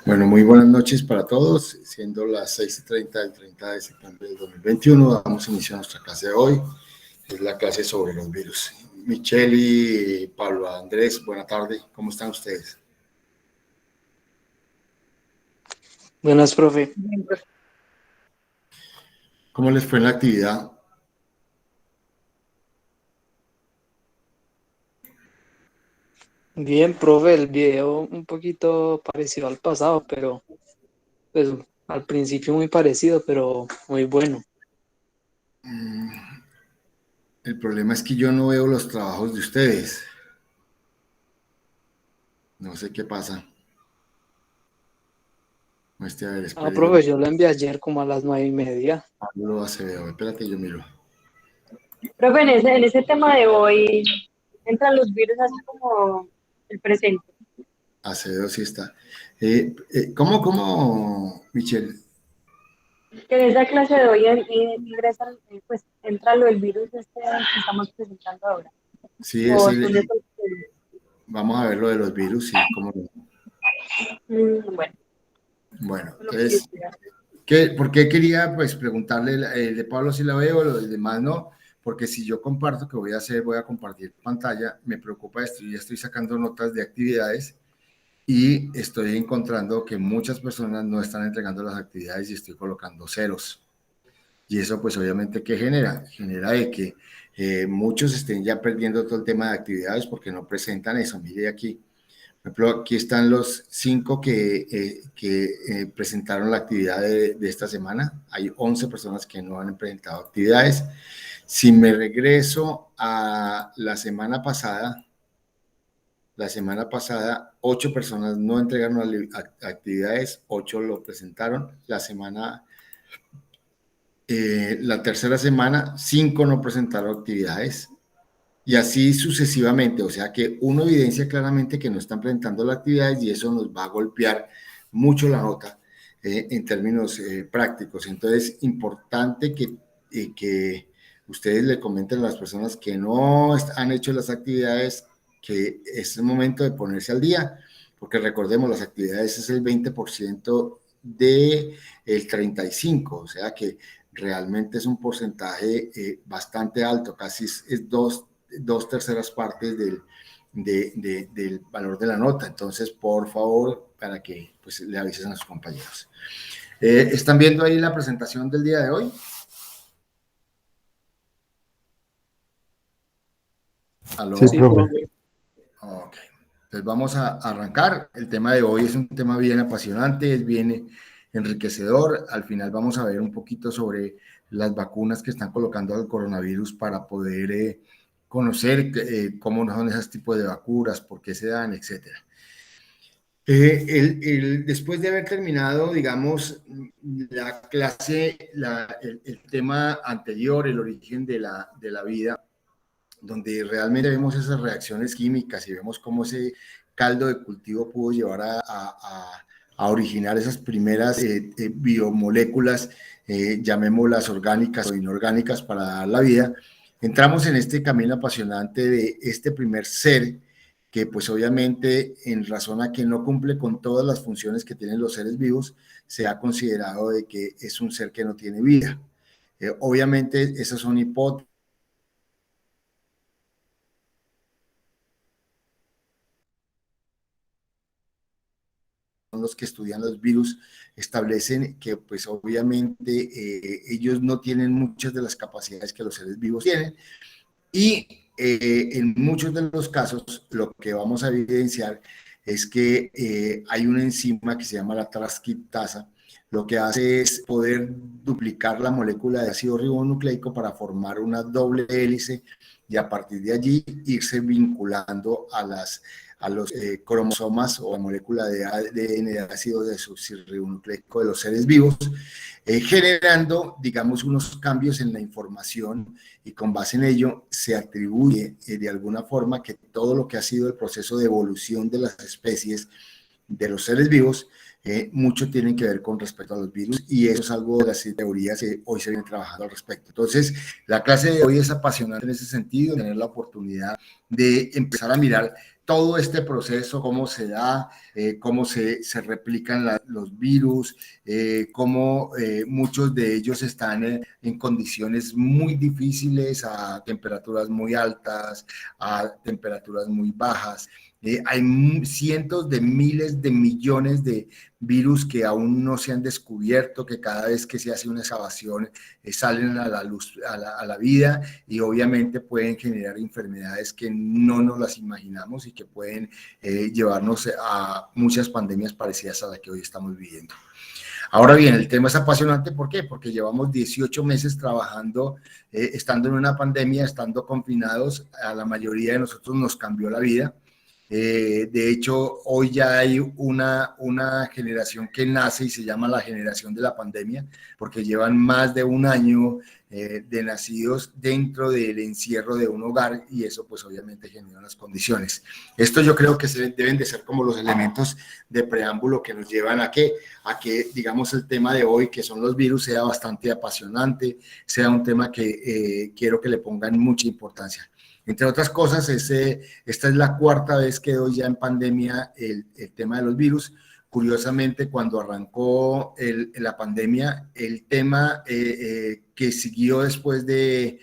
Bueno, muy buenas noches para todos, siendo las 6:30 del 30 de septiembre del 2021, damos inicio a nuestra clase de hoy, es la clase sobre los virus. Michelle y Pablo Andrés, buena tarde, ¿cómo están ustedes? Buenas, profe. ¿Cómo les fue en la actividad? Bien, profe, el video un poquito parecido al pasado, pero pues al principio muy parecido, pero muy bueno. El problema es que yo no veo los trabajos de ustedes, no sé qué pasa. A ver, espere, yo Profe, yo lo envié ayer como a las 9:30. Pablo Acevedo, espérate, yo miro. Profe, en ese tema de hoy entran los virus así como el presente. Acevedo sí está. ¿Cómo, Michelle? Que en esa clase de hoy ingresan, pues entra lo del virus este que estamos presentando ahora. Sí, O son esos. vamos a ver lo de los virus y cómo. Bueno, Bueno, lo que yo entonces, quiera. ¿por qué quería pues preguntarle el de Pablo si la veo, lo del demás no? Porque si yo comparto, que voy a hacer, voy a compartir pantalla, me preocupa esto, yo ya estoy sacando notas de actividades y estoy encontrando que muchas personas no están entregando las actividades y estoy colocando ceros. Y eso pues obviamente ¿qué genera? Genera de que muchos estén ya perdiendo todo el tema de actividades porque no presentan eso. Mire aquí, por ejemplo, aquí están los 5 que presentaron la actividad de esta semana. Hay 11 personas que no han presentado actividades. Si me regreso a la semana pasada 8 personas no entregaron actividades, 8 lo presentaron. La tercera semana, 5 no presentaron actividades. Y así sucesivamente, o sea que uno evidencia claramente que no están presentando las actividades y eso nos va a golpear mucho la nota en términos prácticos. Entonces, importante que ustedes le comenten a las personas que no han hecho las actividades que es el momento de ponerse al día, porque recordemos, las actividades es el 20% del 35%, o sea que realmente es un porcentaje bastante alto, casi es dos terceras partes del valor de la nota. Entonces, por favor, para que pues, le avisen a sus compañeros. ¿Están viendo ahí la presentación del día de hoy? ¿Aló? Sí, Sí, profe. profe. Ok. Entonces vamos a arrancar. El tema de hoy es un tema bien apasionante, es bien enriquecedor. Al final vamos a ver un poquito sobre las vacunas que están colocando al coronavirus para poder conocer cómo son esos tipos de vacunas, por qué se dan, etcétera. Después de haber terminado, digamos, la clase, el tema anterior, el origen de la vida, donde realmente vemos esas reacciones químicas y vemos cómo ese caldo de cultivo pudo llevar a originar esas primeras biomoléculas, llamémoslas orgánicas o inorgánicas para dar la vida. Entramos en este camino apasionante de este primer ser que pues obviamente en razón a que no cumple con todas las funciones que tienen los seres vivos, se ha considerado de que es un ser que no tiene vida. Obviamente esas son hipótesis los que estudian los virus establecen que pues obviamente ellos no tienen muchas de las capacidades que los seres vivos tienen y en muchos de los casos lo que vamos a evidenciar es que hay una enzima que se llama la transcriptasa, lo que hace es poder duplicar la molécula de ácido ribonucleico para formar una doble hélice y a partir de allí irse vinculando a los cromosomas o la molécula de ADN de ácido desoxirribonucleico de los seres vivos, generando, digamos, unos cambios en la información y con base en ello se atribuye de alguna forma que todo lo que ha sido el proceso de evolución de las especies de los seres vivos, mucho tienen que ver con respecto a los virus y eso es algo de las teorías que hoy se viene trabajando al respecto. Entonces, la clase de hoy es apasionante en ese sentido, tener la oportunidad de empezar a mirar todo este proceso, cómo se da, cómo se replican los virus, cómo muchos de ellos están en condiciones muy difíciles, a temperaturas muy altas, a temperaturas muy bajas. Hay cientos de miles de millones de virus que aún no se han descubierto, que cada vez que se hace una excavación salen a la luz, a la vida, y obviamente pueden generar enfermedades que no nos las imaginamos y que pueden llevarnos a muchas pandemias parecidas a la que hoy estamos viviendo. Ahora bien, el tema es apasionante, ¿por qué? Porque llevamos 18 meses trabajando, estando en una pandemia, estando confinados, a la mayoría de nosotros nos cambió la vida. De hecho, hoy ya hay una generación que nace y se llama la generación de la pandemia, porque llevan más de un año de nacidos dentro del encierro de un hogar, y eso pues obviamente genera unas condiciones. Esto yo creo que deben de ser como los elementos de preámbulo que nos llevan a que digamos el tema de hoy, que son los virus, sea bastante apasionante, sea un tema que quiero que le pongan mucha importancia. Entre otras cosas, esta es la cuarta vez que doy ya en pandemia el tema de los virus. Curiosamente, cuando arrancó la pandemia, el tema que siguió después de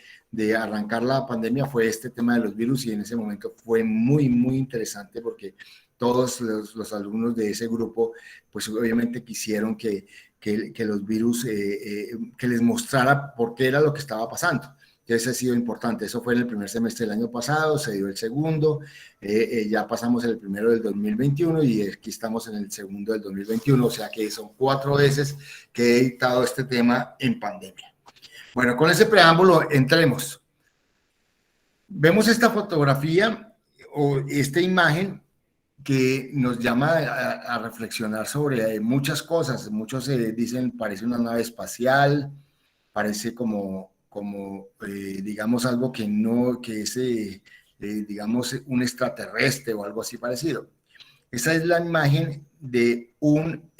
arrancar la pandemia fue este tema de los virus, y en ese momento fue muy, muy interesante porque todos los alumnos de ese grupo, pues obviamente quisieron que los virus, que les mostrara por qué era lo que estaba pasando. Ese ha sido importante. Eso fue en el primer semestre del año pasado, se dio el segundo, ya pasamos el primero del 2021 y aquí estamos en el segundo del 2021, o sea que son 4 veces que he dictado este tema en pandemia. Bueno, con ese preámbulo entremos. Vemos esta fotografía o esta imagen que nos llama a reflexionar sobre muchas cosas. Muchos dicen parece una nave espacial, parece como digamos algo que no, que es digamos un extraterrestre o algo así parecido. Esa es la imagen de un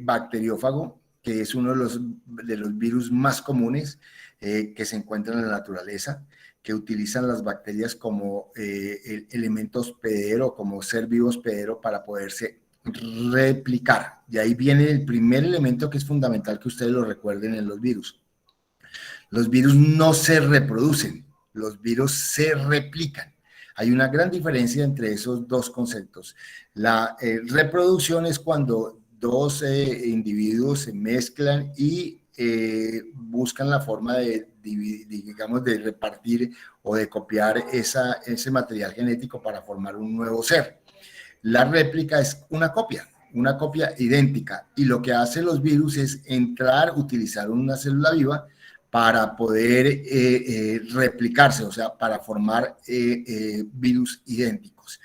bacteriófago, que es uno de los virus más comunes que se encuentran en la naturaleza, que utilizan las bacterias como elemento hospedero, como ser vivo hospedero para poderse replicar. Y ahí viene el primer elemento que es fundamental que ustedes lo recuerden en los virus. Los virus no se reproducen, los virus se replican. Hay una gran diferencia entre esos dos conceptos. La reproducción es cuando dos individuos se mezclan y buscan la forma digamos, de repartir o de copiar ese material genético para formar un nuevo ser. La réplica es una copia idéntica, y lo que hacen los virus es utilizar una célula viva para poder replicarse, o sea, para formar virus idénticos.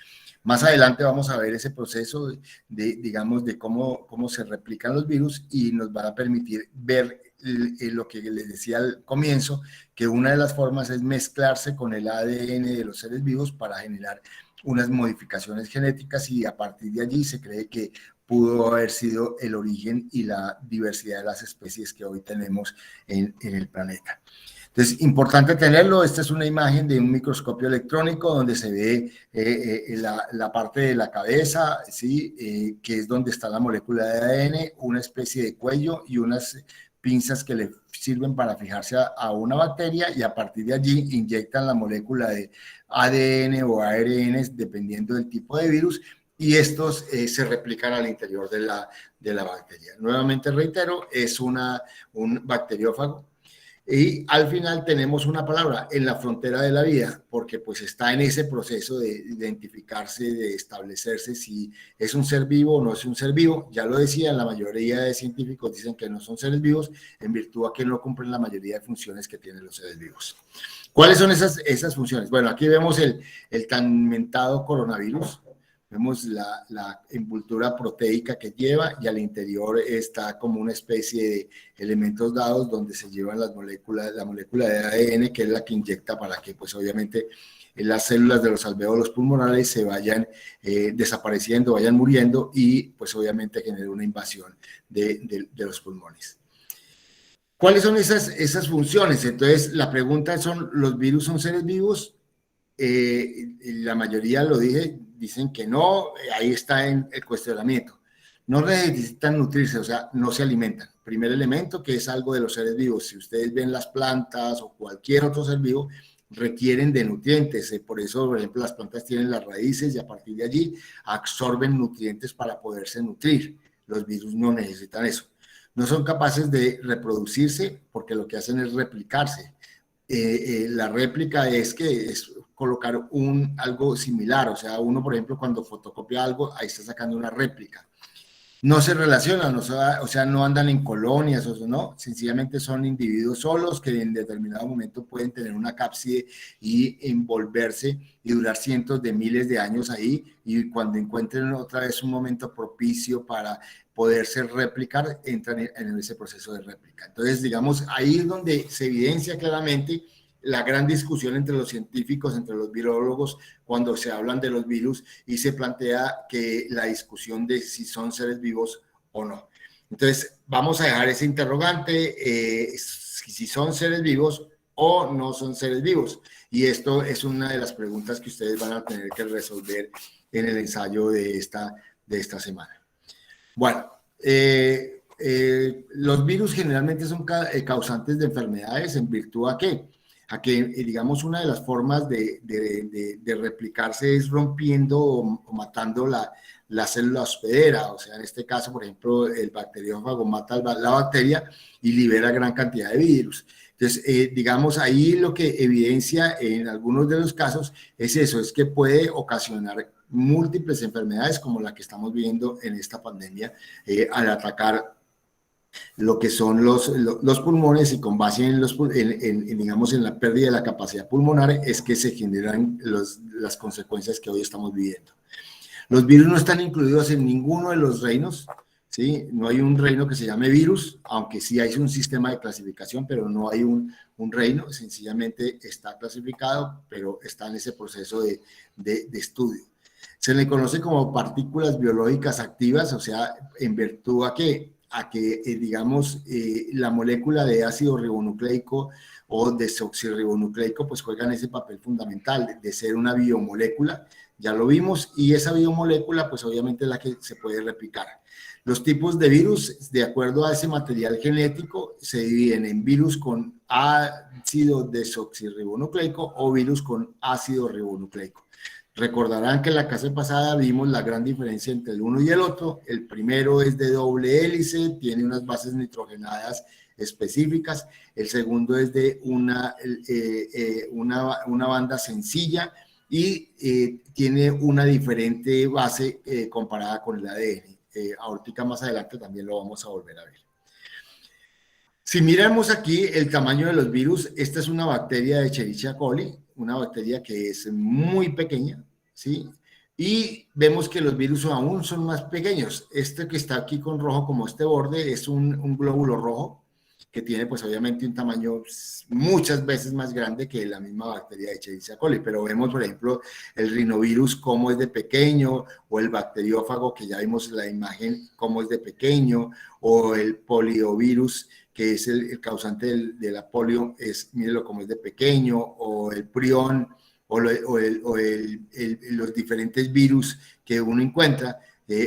Más adelante vamos a ver ese proceso digamos, de cómo se replican los virus, y nos va a permitir ver lo que les decía al comienzo, que una de las formas es mezclarse con el ADN de los seres vivos para generar unas modificaciones genéticas, y a partir de allí se cree que pudo haber sido el origen y la diversidad de las especies que hoy tenemos en el planeta. Entonces, importante tenerlo. Esta es una imagen de un microscopio electrónico donde se ve la parte de la cabeza, ¿sí? Que es donde está la molécula de ADN, una especie de cuello y unas pinzas que le sirven para fijarse a una bacteria, y a partir de allí inyectan la molécula de ADN o ARN, dependiendo del tipo de virus, y estos se replican al interior de la bacteria. Nuevamente reitero, es un bacteriófago. Y al final tenemos una palabra, en la frontera de la vida, porque pues está en ese proceso de identificarse, de establecerse si es un ser vivo o no es un ser vivo. Ya lo decía, la mayoría de científicos dicen que no son seres vivos, en virtud a que no cumplen la mayoría de funciones que tienen los seres vivos. ¿Cuáles son esas funciones? Bueno, aquí vemos el tan mentado coronavirus. Vemos la envoltura proteica que lleva, y al interior está como una especie de elementos dados donde se llevan la molécula de ADN, que es la que inyecta para que pues obviamente las células de los alvéolos pulmonares se vayan desapareciendo, vayan muriendo, y pues obviamente genera una invasión de los pulmones. ¿Cuáles son esas funciones? Entonces la pregunta son, ¿los virus son seres vivos? La mayoría, lo dije, dicen que no, ahí está en el cuestionamiento. No necesitan nutrirse, o sea, no se alimentan. Primer elemento, que es algo de los seres vivos. Si ustedes ven las plantas o cualquier otro ser vivo, requieren de nutrientes. Por eso, por ejemplo, las plantas tienen las raíces y a partir de allí absorben nutrientes para poderse nutrir. Los virus no necesitan eso. No son capaces de reproducirse porque lo que hacen es replicarse. La réplica es colocar algo similar. O sea, uno, por ejemplo, cuando fotocopia algo, ahí está sacando una réplica. No se relacionan, o sea, no andan en colonias, no, sencillamente son individuos solos que en determinado momento pueden tener una cápside y envolverse y durar cientos de miles de años ahí, y cuando encuentren otra vez un momento propicio para poderse replicar, entran en ese proceso de réplica. Entonces, digamos, ahí es donde se evidencia claramente la gran discusión entre los científicos, entre los virólogos, cuando se hablan de los virus y se plantea que la discusión de si son seres vivos o no. Entonces, vamos a dejar ese interrogante, si son seres vivos o no son seres vivos. Y esto es una de las preguntas que ustedes van a tener que resolver en el ensayo de esta semana. Bueno, los virus generalmente son causantes de enfermedades en virtud a qué? A que, digamos, una de las formas de replicarse es rompiendo o matando la célula hospedera. O sea, en este caso, por ejemplo, el bacteriófago mata la bacteria y libera gran cantidad de virus. Entonces, digamos, ahí lo que evidencia en algunos de los casos es eso, es que puede ocasionar múltiples enfermedades como la que estamos viendo en esta pandemia al atacar lo que son los pulmones, y con base digamos, en la pérdida de la capacidad pulmonar es que se generan las consecuencias que hoy estamos viviendo. Los virus no están incluidos en ninguno de los reinos, ¿sí? No hay un reino que se llame virus, aunque sí hay un sistema de clasificación, pero no hay un reino, sencillamente está clasificado, pero está en ese proceso de estudio. Se le conoce como partículas biológicas activas, o sea, en virtud a que digamos, la molécula de ácido ribonucleico o desoxirribonucleico, pues juegan ese papel fundamental de ser una biomolécula, ya lo vimos, y esa biomolécula, pues obviamente es la que se puede replicar. Los tipos de virus, de acuerdo a ese material genético, se dividen en virus con ácido desoxirribonucleico o virus con ácido ribonucleico. Recordarán que en la clase pasada vimos la gran diferencia entre el uno y el otro. El primero es de doble hélice, tiene unas bases nitrogenadas específicas. El segundo es de una banda sencilla y tiene una diferente base comparada con el ADN. Ahorita más adelante también lo vamos a volver a ver. Si miramos aquí el tamaño de los virus, esta es una bacteria de Escherichia coli, una bacteria que es muy pequeña, ¿sí? Y vemos que los virus aún son más pequeños. Este que está aquí con rojo, como este borde, es un glóbulo rojo que tiene pues obviamente un tamaño muchas veces más grande que la misma bacteria de Escherichia coli, pero vemos por ejemplo el rinovirus cómo es de pequeño, o el bacteriófago que ya vimos en la imagen cómo es de pequeño, o el poliovirus que es el causante de la polio, mírenlo cómo es de pequeño, o el prión, o los diferentes virus que uno encuentra,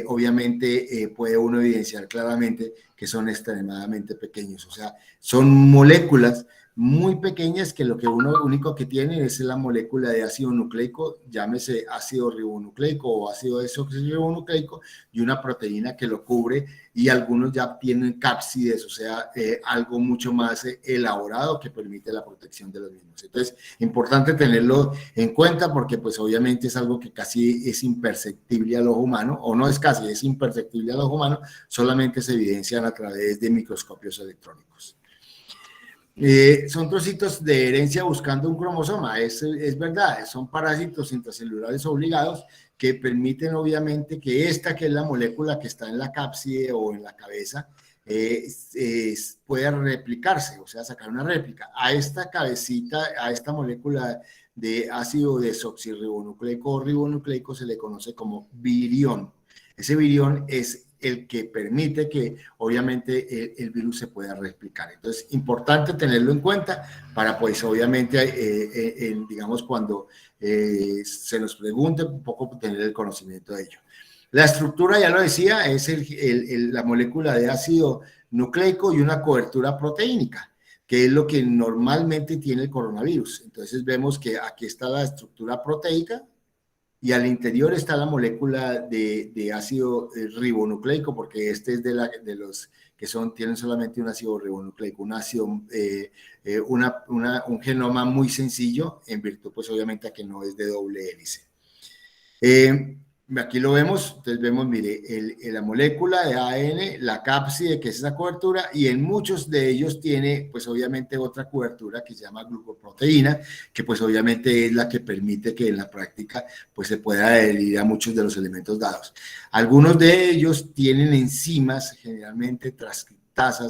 obviamente puede uno evidenciar claramente que son extremadamente pequeños, o sea, son moléculas muy pequeñas que lo único que tienen es la molécula de ácido nucleico, llámese ácido ribonucleico o ácido desoxirribonucleico, y una proteína que lo cubre, y algunos ya tienen cápsides, o sea, algo mucho más elaborado que permite la protección de los mismos. Entonces, importante tenerlo en cuenta porque pues obviamente es algo que casi es imperceptible al ojo humano, o no es casi, es imperceptible al ojo humano, solamente se evidencian a través de microscopios electrónicos. Son trocitos de herencia buscando un cromosoma, es verdad, son parásitos intracelulares obligados que permiten obviamente que esta, que es la molécula que está en la cápside o en la cabeza, pueda replicarse, o sea, sacar una réplica. A esta cabecita, a esta molécula de ácido desoxirribonucleico o ribonucleico se le conoce como virión. Ese virión es el que permite que obviamente el virus se pueda replicar. Entonces, importante tenerlo en cuenta para pues obviamente, digamos, cuando se nos pregunte un poco tener el conocimiento de ello. La estructura, ya lo decía, es la molécula de ácido nucleico y una cobertura proteínica, que es lo que normalmente tiene el coronavirus. Entonces vemos que aquí está la estructura proteica y al interior está la molécula de ácido ribonucleico, porque este es de los que tienen solamente un ácido ribonucleico, un ácido, un genoma muy sencillo, en virtud pues obviamente a que no es de doble hélice. Aquí lo vemos, entonces vemos, mire, la molécula de ADN, la cápside, que es esa cobertura, y en muchos de ellos tiene, pues obviamente, otra cobertura que se llama glucoproteína, que pues obviamente es la que permite que en la práctica pues se pueda adherir a muchos de los elementos dados. Algunos de ellos tienen enzimas, generalmente transcriptasas,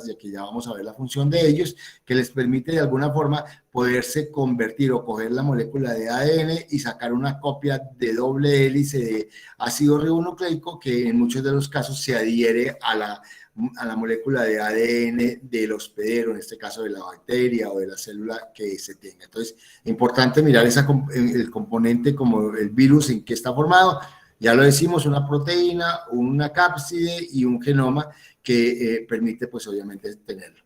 ya que ya vamos a ver la función de ellos, que les permite de alguna forma poderse convertir o coger la molécula de ADN y sacar una copia de doble hélice de ácido ribonucleico que en muchos de los casos se adhiere a la molécula de ADN del hospedero, en este caso de la bacteria o de la célula que se tenga. Entonces, importante mirar el componente como el virus en que está formado. Ya lo decimos, una proteína, una cápside y un genoma que permite, pues obviamente, tenerlo.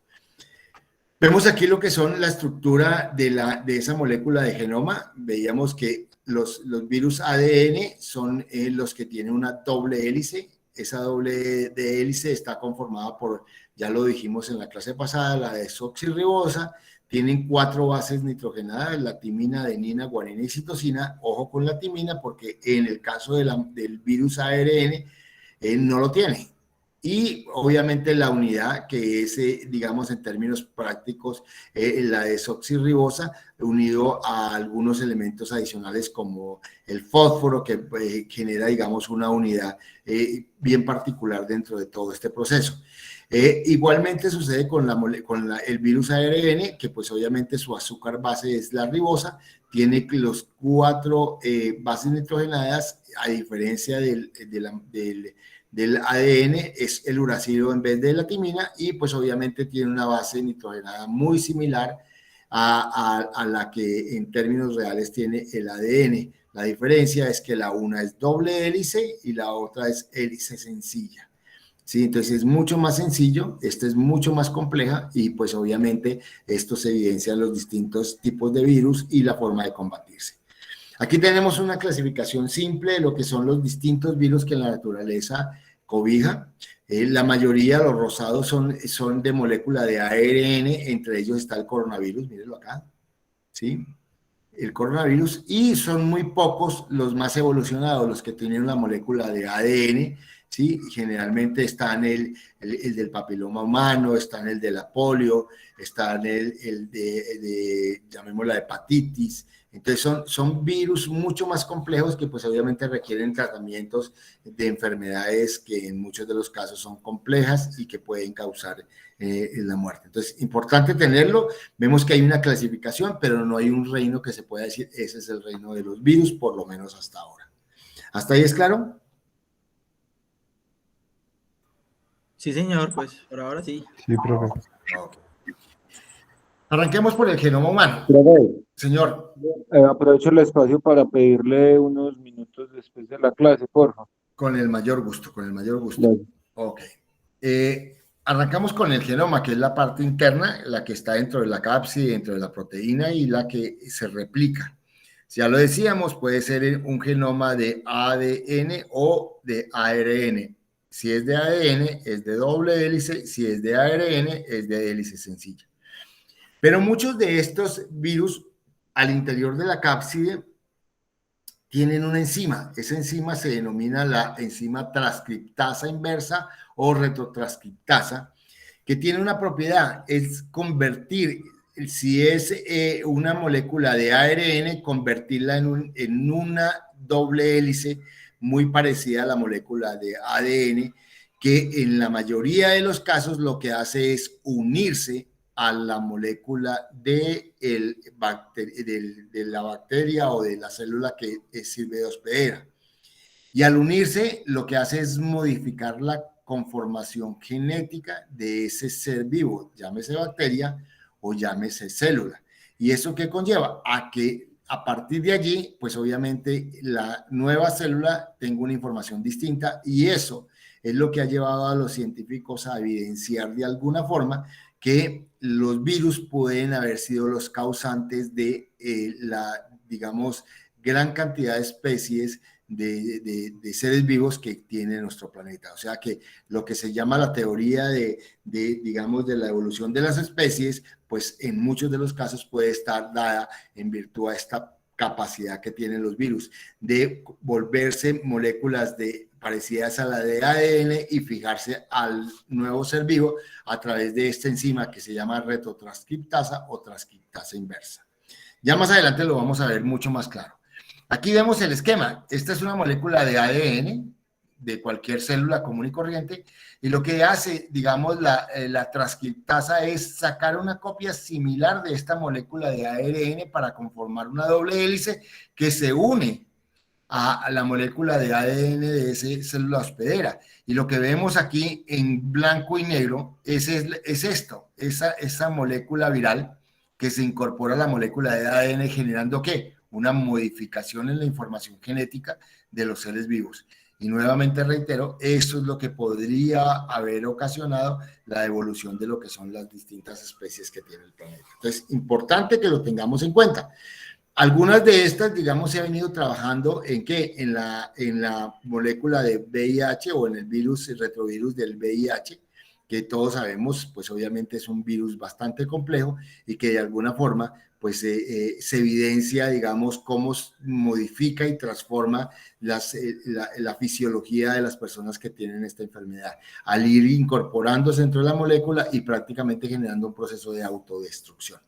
Vemos aquí lo que son la estructura de esa molécula de genoma. Veíamos que los virus ADN son los que tienen una doble hélice. Esa doble hélice está conformada por, ya lo dijimos en la clase pasada, la desoxirribosa. Tienen 4 bases nitrogenadas, la timina, adenina, guanina y citosina. Ojo con la timina porque en el caso del virus ARN no lo tiene. Y obviamente la unidad que es, digamos en términos prácticos, la desoxirribosa, unido a algunos elementos adicionales como el fósforo, que genera, digamos, una unidad bien particular dentro de todo este proceso. Igualmente sucede con el virus ARN, que pues obviamente su azúcar base es la ribosa, tiene los 4 bases nitrogenadas, a diferencia del ADN, es el uracilo en vez de la timina, y pues obviamente tiene una base nitrogenada muy similar a la que en términos reales tiene el ADN. La diferencia es que la una es doble hélice y la otra es hélice sencilla. Sí, entonces es mucho más sencillo, esta es mucho más compleja y pues obviamente esto se evidencia en los distintos tipos de virus y la forma de combatirse. Aquí tenemos una clasificación simple de lo que son los distintos virus que la naturaleza cobija. La mayoría, los rosados, son de molécula de ARN, entre ellos está el coronavirus, mírenlo acá, ¿sí? El coronavirus, y son muy pocos los más evolucionados, los que tienen una molécula de ADN, ¿sí? Generalmente están el del papiloma humano, están el de la polio, están el de llamémosla hepatitis. Entonces son virus mucho más complejos que pues obviamente requieren tratamientos de enfermedades que en muchos de los casos son complejas y que pueden causar la muerte. Entonces, importante tenerlo. Vemos que hay una clasificación, pero no hay un reino que se pueda decir, ese es el reino de los virus, por lo menos hasta ahora. ¿Hasta ahí es claro? Sí, señor, pues por ahora sí. Sí, profe. Okay. Arranquemos por el genoma humano. Profe, Señor. aprovecho el espacio para pedirle unos minutos después de la clase, por favor. Con el mayor gusto, con el mayor gusto. Gracias. Ok. Arrancamos con el genoma, que es la parte interna, la que está dentro de la cápside, dentro de la proteína y la que se replica. Ya lo decíamos, puede ser un genoma de ADN o de ARN. Si es de ADN, es de doble hélice. Si es de ARN, es de hélice sencilla. Pero muchos de estos virus al interior de la cápside tienen una enzima. Esa enzima se denomina la enzima transcriptasa inversa o retrotranscriptasa, que tiene una propiedad, es convertir, si es una molécula de ARN, convertirla en una doble hélice muy parecida a la molécula de ADN, que en la mayoría de los casos lo que hace es unirse a la molécula de la bacteria o de la célula que sirve de hospedera. Y al unirse, lo que hace es modificar la conformación genética de ese ser vivo, llámese bacteria o llámese célula. ¿Y eso qué conlleva? A que a partir de allí, pues obviamente la nueva célula tenga una información distinta, y eso es lo que ha llevado a los científicos a evidenciar de alguna forma que los virus pueden haber sido los causantes de la, digamos, gran cantidad de especies de seres vivos que tiene nuestro planeta. O sea que lo que se llama la teoría digamos, de la evolución de las especies, pues en muchos de los casos puede estar dada en virtud a esta capacidad que tienen los virus de volverse moléculas parecidas a la de ADN y fijarse al nuevo ser vivo a través de esta enzima que se llama retrotranscriptasa o transcriptasa inversa. Ya más adelante lo vamos a ver mucho más claro. Aquí vemos el esquema. Esta es una molécula de ADN de cualquier célula común y corriente, y lo que hace, digamos, la transcriptasa es sacar una copia similar de esta molécula de ARN para conformar una doble hélice que se une a la molécula de ADN de esa célula hospedera. Y lo que vemos aquí en blanco y negro es esto, esa molécula viral que se incorpora a la molécula de ADN, generando ¿qué? Una modificación en la información genética de los seres vivos. Y nuevamente reitero, eso es lo que podría haber ocasionado la evolución de lo que son las distintas especies que tiene el planeta. Entonces, importante que lo tengamos en cuenta. Algunas de estas, digamos, se ha venido trabajando en ¿qué? En la molécula de VIH o en el virus, el retrovirus del VIH, que todos sabemos, pues obviamente es un virus bastante complejo y que de alguna forma pues se evidencia, digamos, cómo modifica y transforma la fisiología de las personas que tienen esta enfermedad, al ir incorporándose dentro de la molécula y prácticamente generando un proceso de autodestrucción.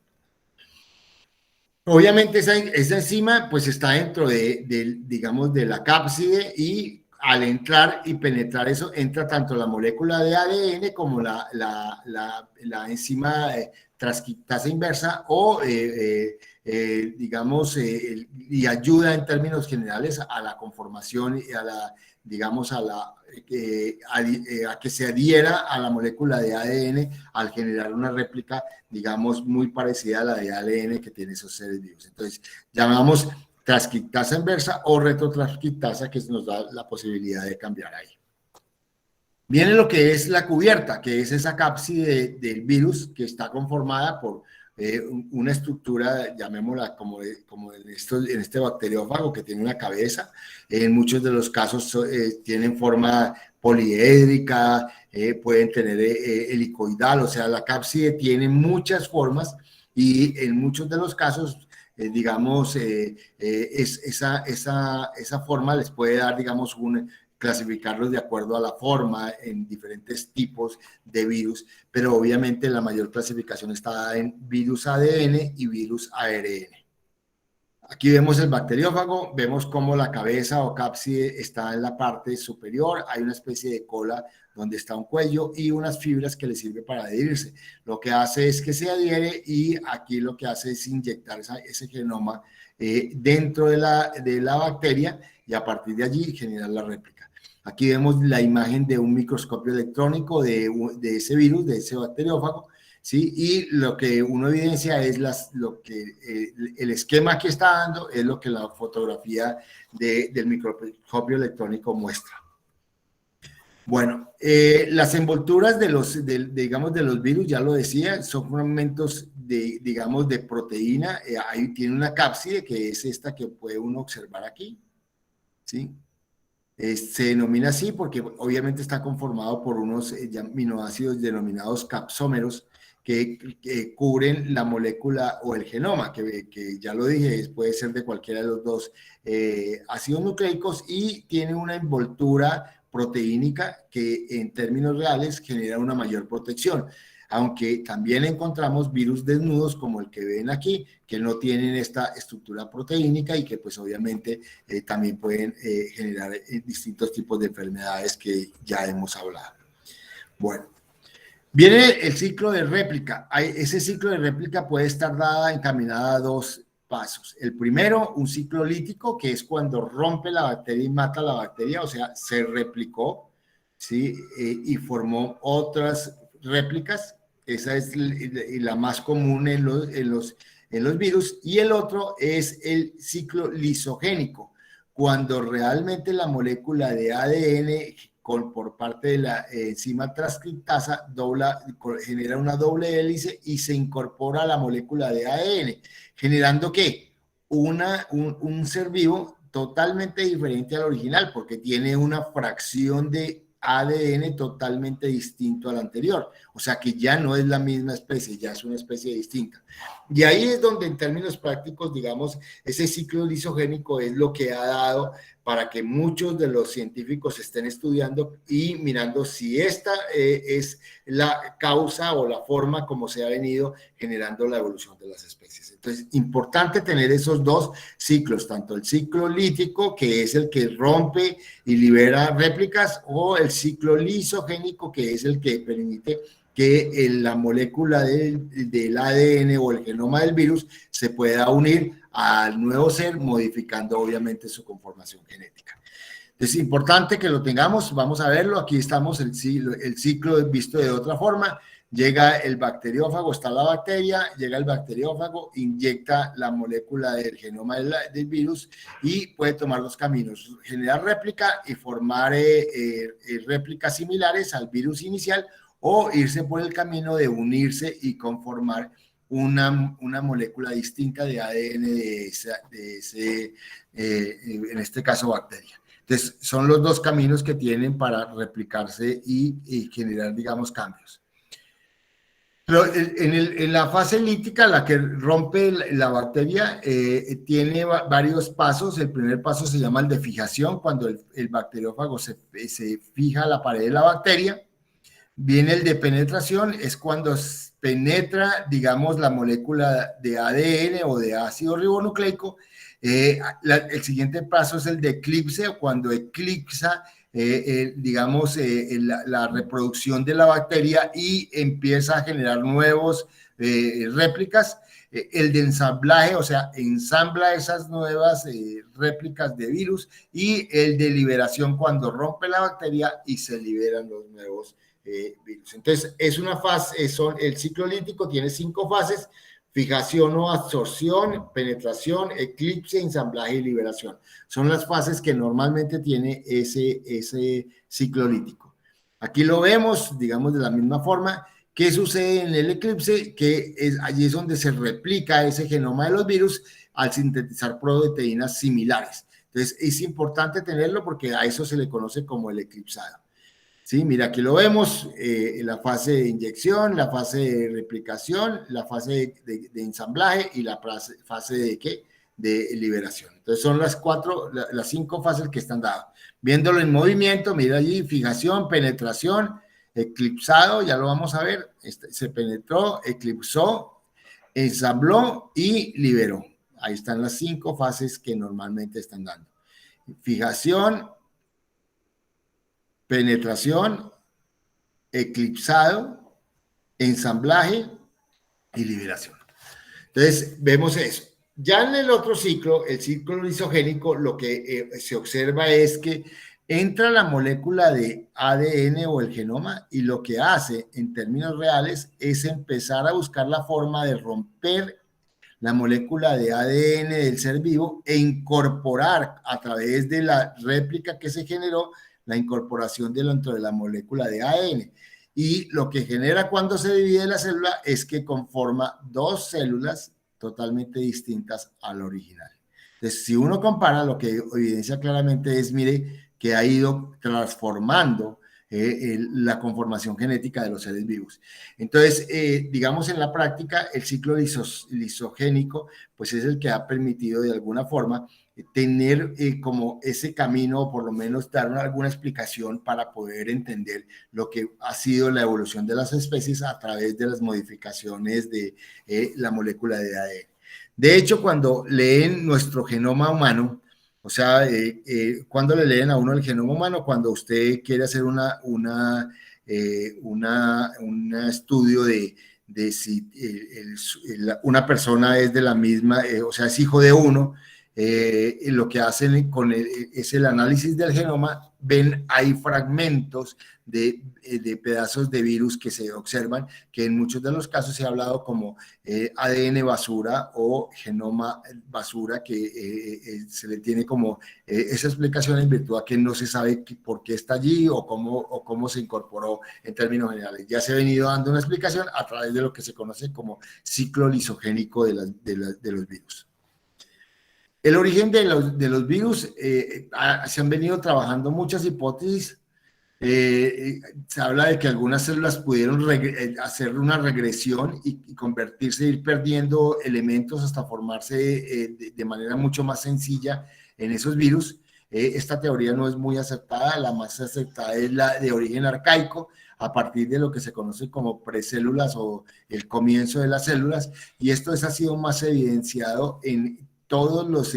Obviamente esa enzima pues está dentro digamos, de la cápside, y al entrar y penetrar eso, entra tanto la molécula de ADN como la enzima transcriptasa inversa o, digamos, y ayuda en términos generales a la conformación y digamos, a que se adhiera a la molécula de ADN al generar una réplica, digamos, muy parecida a la de ADN que tiene esos seres vivos. Entonces, llamamos transcriptasa inversa o retrotranscriptasa, que nos da la posibilidad de cambiar ahí. Viene lo que es la cubierta, que es esa cápside del virus que está conformada por una estructura, llamémosla como en este bacteriófago, que tiene una cabeza. En muchos de los casos tienen forma poliédrica, pueden tener helicoidal, o sea, la cápside tiene muchas formas, y en muchos de los casos digamos, esa forma les puede dar, digamos, clasificarlos de acuerdo a la forma en diferentes tipos de virus, pero obviamente la mayor clasificación está dada en virus ADN y virus ARN. Aquí vemos el bacteriófago, vemos cómo la cabeza o cápside está en la parte superior, hay una especie de cola donde está un cuello y unas fibras que le sirve para adherirse. Lo que hace es que se adhiere, y aquí lo que hace es inyectar ese genoma dentro de la bacteria, y a partir de allí generar la réplica. Aquí vemos la imagen de un microscopio electrónico de ese virus, de ese bacteriófago, ¿sí? Y lo que uno evidencia es el esquema que está dando, es lo que la fotografía del microscopio electrónico muestra. Bueno, las envolturas digamos, de los virus, ya lo decía, son fragmentos digamos, de proteína. Ahí tiene una cápside, que es esta que puede uno observar aquí, ¿sí? Se denomina así porque obviamente está conformado por unos aminoácidos denominados capsómeros que cubren la molécula o el genoma, que ya lo dije, puede ser de cualquiera de los dos ácidos nucleicos, y tiene una envoltura proteínica que en términos reales genera una mayor protección, aunque también encontramos virus desnudos como el que ven aquí, que no tienen esta estructura proteínica y que pues obviamente también pueden generar distintos tipos de enfermedades que ya hemos hablado. Bueno, viene el ciclo de réplica. Ese ciclo de réplica puede estar encaminada a dos pasos. El primero, un ciclo lítico, que es cuando rompe la bacteria y mata la bacteria, o sea, se replicó, ¿sí? Y formó otras réplicas. Esa es la más común en los virus. Y el otro es el ciclo lisogénico, cuando realmente la molécula de ADN por parte de la enzima transcriptasa genera una doble hélice y se incorpora a la molécula de ADN, generando ¿qué? Un ser vivo totalmente diferente al original, porque tiene una fracción de ADN totalmente distinto al anterior. O sea que ya no es la misma especie, ya es una especie distinta. Y ahí es donde en términos prácticos, digamos, ese ciclo lisogénico es lo que ha dado para que muchos de los científicos estén estudiando y mirando si esta es la causa o la forma como se ha venido generando la evolución de las especies. Entonces, importante tener esos dos ciclos, tanto el ciclo lítico, que es el que rompe y libera réplicas, o el ciclo lisogénico, que es el que permite que la molécula del ADN o el genoma del virus se pueda unir al nuevo ser, modificando obviamente su conformación genética. Es importante que lo tengamos, vamos a verlo, aquí estamos el ciclo visto de otra forma. Llega el bacteriófago, está la bacteria, llega el bacteriófago, inyecta la molécula del genoma del virus y puede tomar dos caminos: generar réplica y formar réplicas similares al virus inicial, o irse por el camino de unirse y conformar una molécula distinta de ADN en este caso, bacteria. Entonces, son los dos caminos que tienen para replicarse y generar, digamos, cambios. Pero en la fase lítica, la que rompe la bacteria, tiene varios pasos. El primer paso se llama el de fijación, cuando el bacteriófago se fija a la pared de la bacteria. Viene el de penetración, es cuando penetra, digamos, la molécula de ADN o de ácido ribonucleico. El siguiente paso es el de eclipse, cuando eclipsa, digamos, la reproducción de la bacteria y empieza a generar nuevos réplicas. El de ensamblaje, o sea, ensambla esas nuevas réplicas de virus. Y el de liberación, cuando rompe la bacteria y se liberan los nuevos virus. Entonces, es una fase, el ciclo lítico tiene 5 fases: fijación o absorción, penetración, eclipse, ensamblaje y liberación. Son las fases que normalmente tiene ese ciclo lítico. Aquí lo vemos, digamos, de la misma forma. ¿Qué sucede en el eclipse? Que allí es donde se replica ese genoma de los virus al sintetizar proteínas similares. Entonces, es importante tenerlo porque a eso se le conoce como el eclipsado. Sí, mira, aquí lo vemos, la fase de inyección, la fase de replicación, la fase de ensamblaje y la fase de ¿qué? De liberación. Entonces son las 5 fases que están dadas. Viéndolo en movimiento, mira allí: fijación, penetración, eclipsado, ya lo vamos a ver, se penetró, eclipsó, ensambló y liberó. Ahí están las 5 fases que normalmente están dando: fijación, penetración, eclipsado, ensamblaje y liberación. Entonces, vemos eso. Ya en el otro ciclo, el ciclo lisogénico, lo que se observa es que entra la molécula de ADN o el genoma, y lo que hace en términos reales es empezar a buscar la forma de romper la molécula de ADN del ser vivo e incorporar, a través de la réplica que se generó, la incorporación dentro de la molécula de ADN. Y lo que genera cuando se divide la célula es que conforma 2 células totalmente distintas al original. Entonces, si uno compara, lo que evidencia claramente es, mire, que ha ido transformando la conformación genética de los seres vivos. Entonces, digamos, en la práctica, el ciclo lisogénico, pues es el que ha permitido de alguna forma tener como ese camino, o por lo menos dar alguna explicación para poder entender lo que ha sido la evolución de las especies a través de las modificaciones de la molécula de ADN. De hecho, cuando leen nuestro genoma humano, o sea, cuando le leen a uno el genoma humano, cuando usted quiere hacer un estudio de si una persona es de la misma, o sea, es hijo de uno, lo que hacen es el análisis del genoma, ven, hay fragmentos de pedazos de virus que se observan, que en muchos de los casos se ha hablado como ADN basura o genoma basura, que se le tiene como esa explicación en virtud a que no se sabe por qué está allí o cómo se incorporó en términos generales. Ya se ha venido dando una explicación a través de lo que se conoce como ciclo lisogénico de los virus. El origen de los virus, se han venido trabajando muchas hipótesis. Se habla de que algunas células pudieron hacer una regresión y convertirse, ir perdiendo elementos hasta formarse de manera mucho más sencilla en esos virus. Esta teoría no es muy aceptada, la más aceptada es la de origen arcaico, a partir de lo que se conoce como precélulas o el comienzo de las células, y esto ha sido más evidenciado en todos los,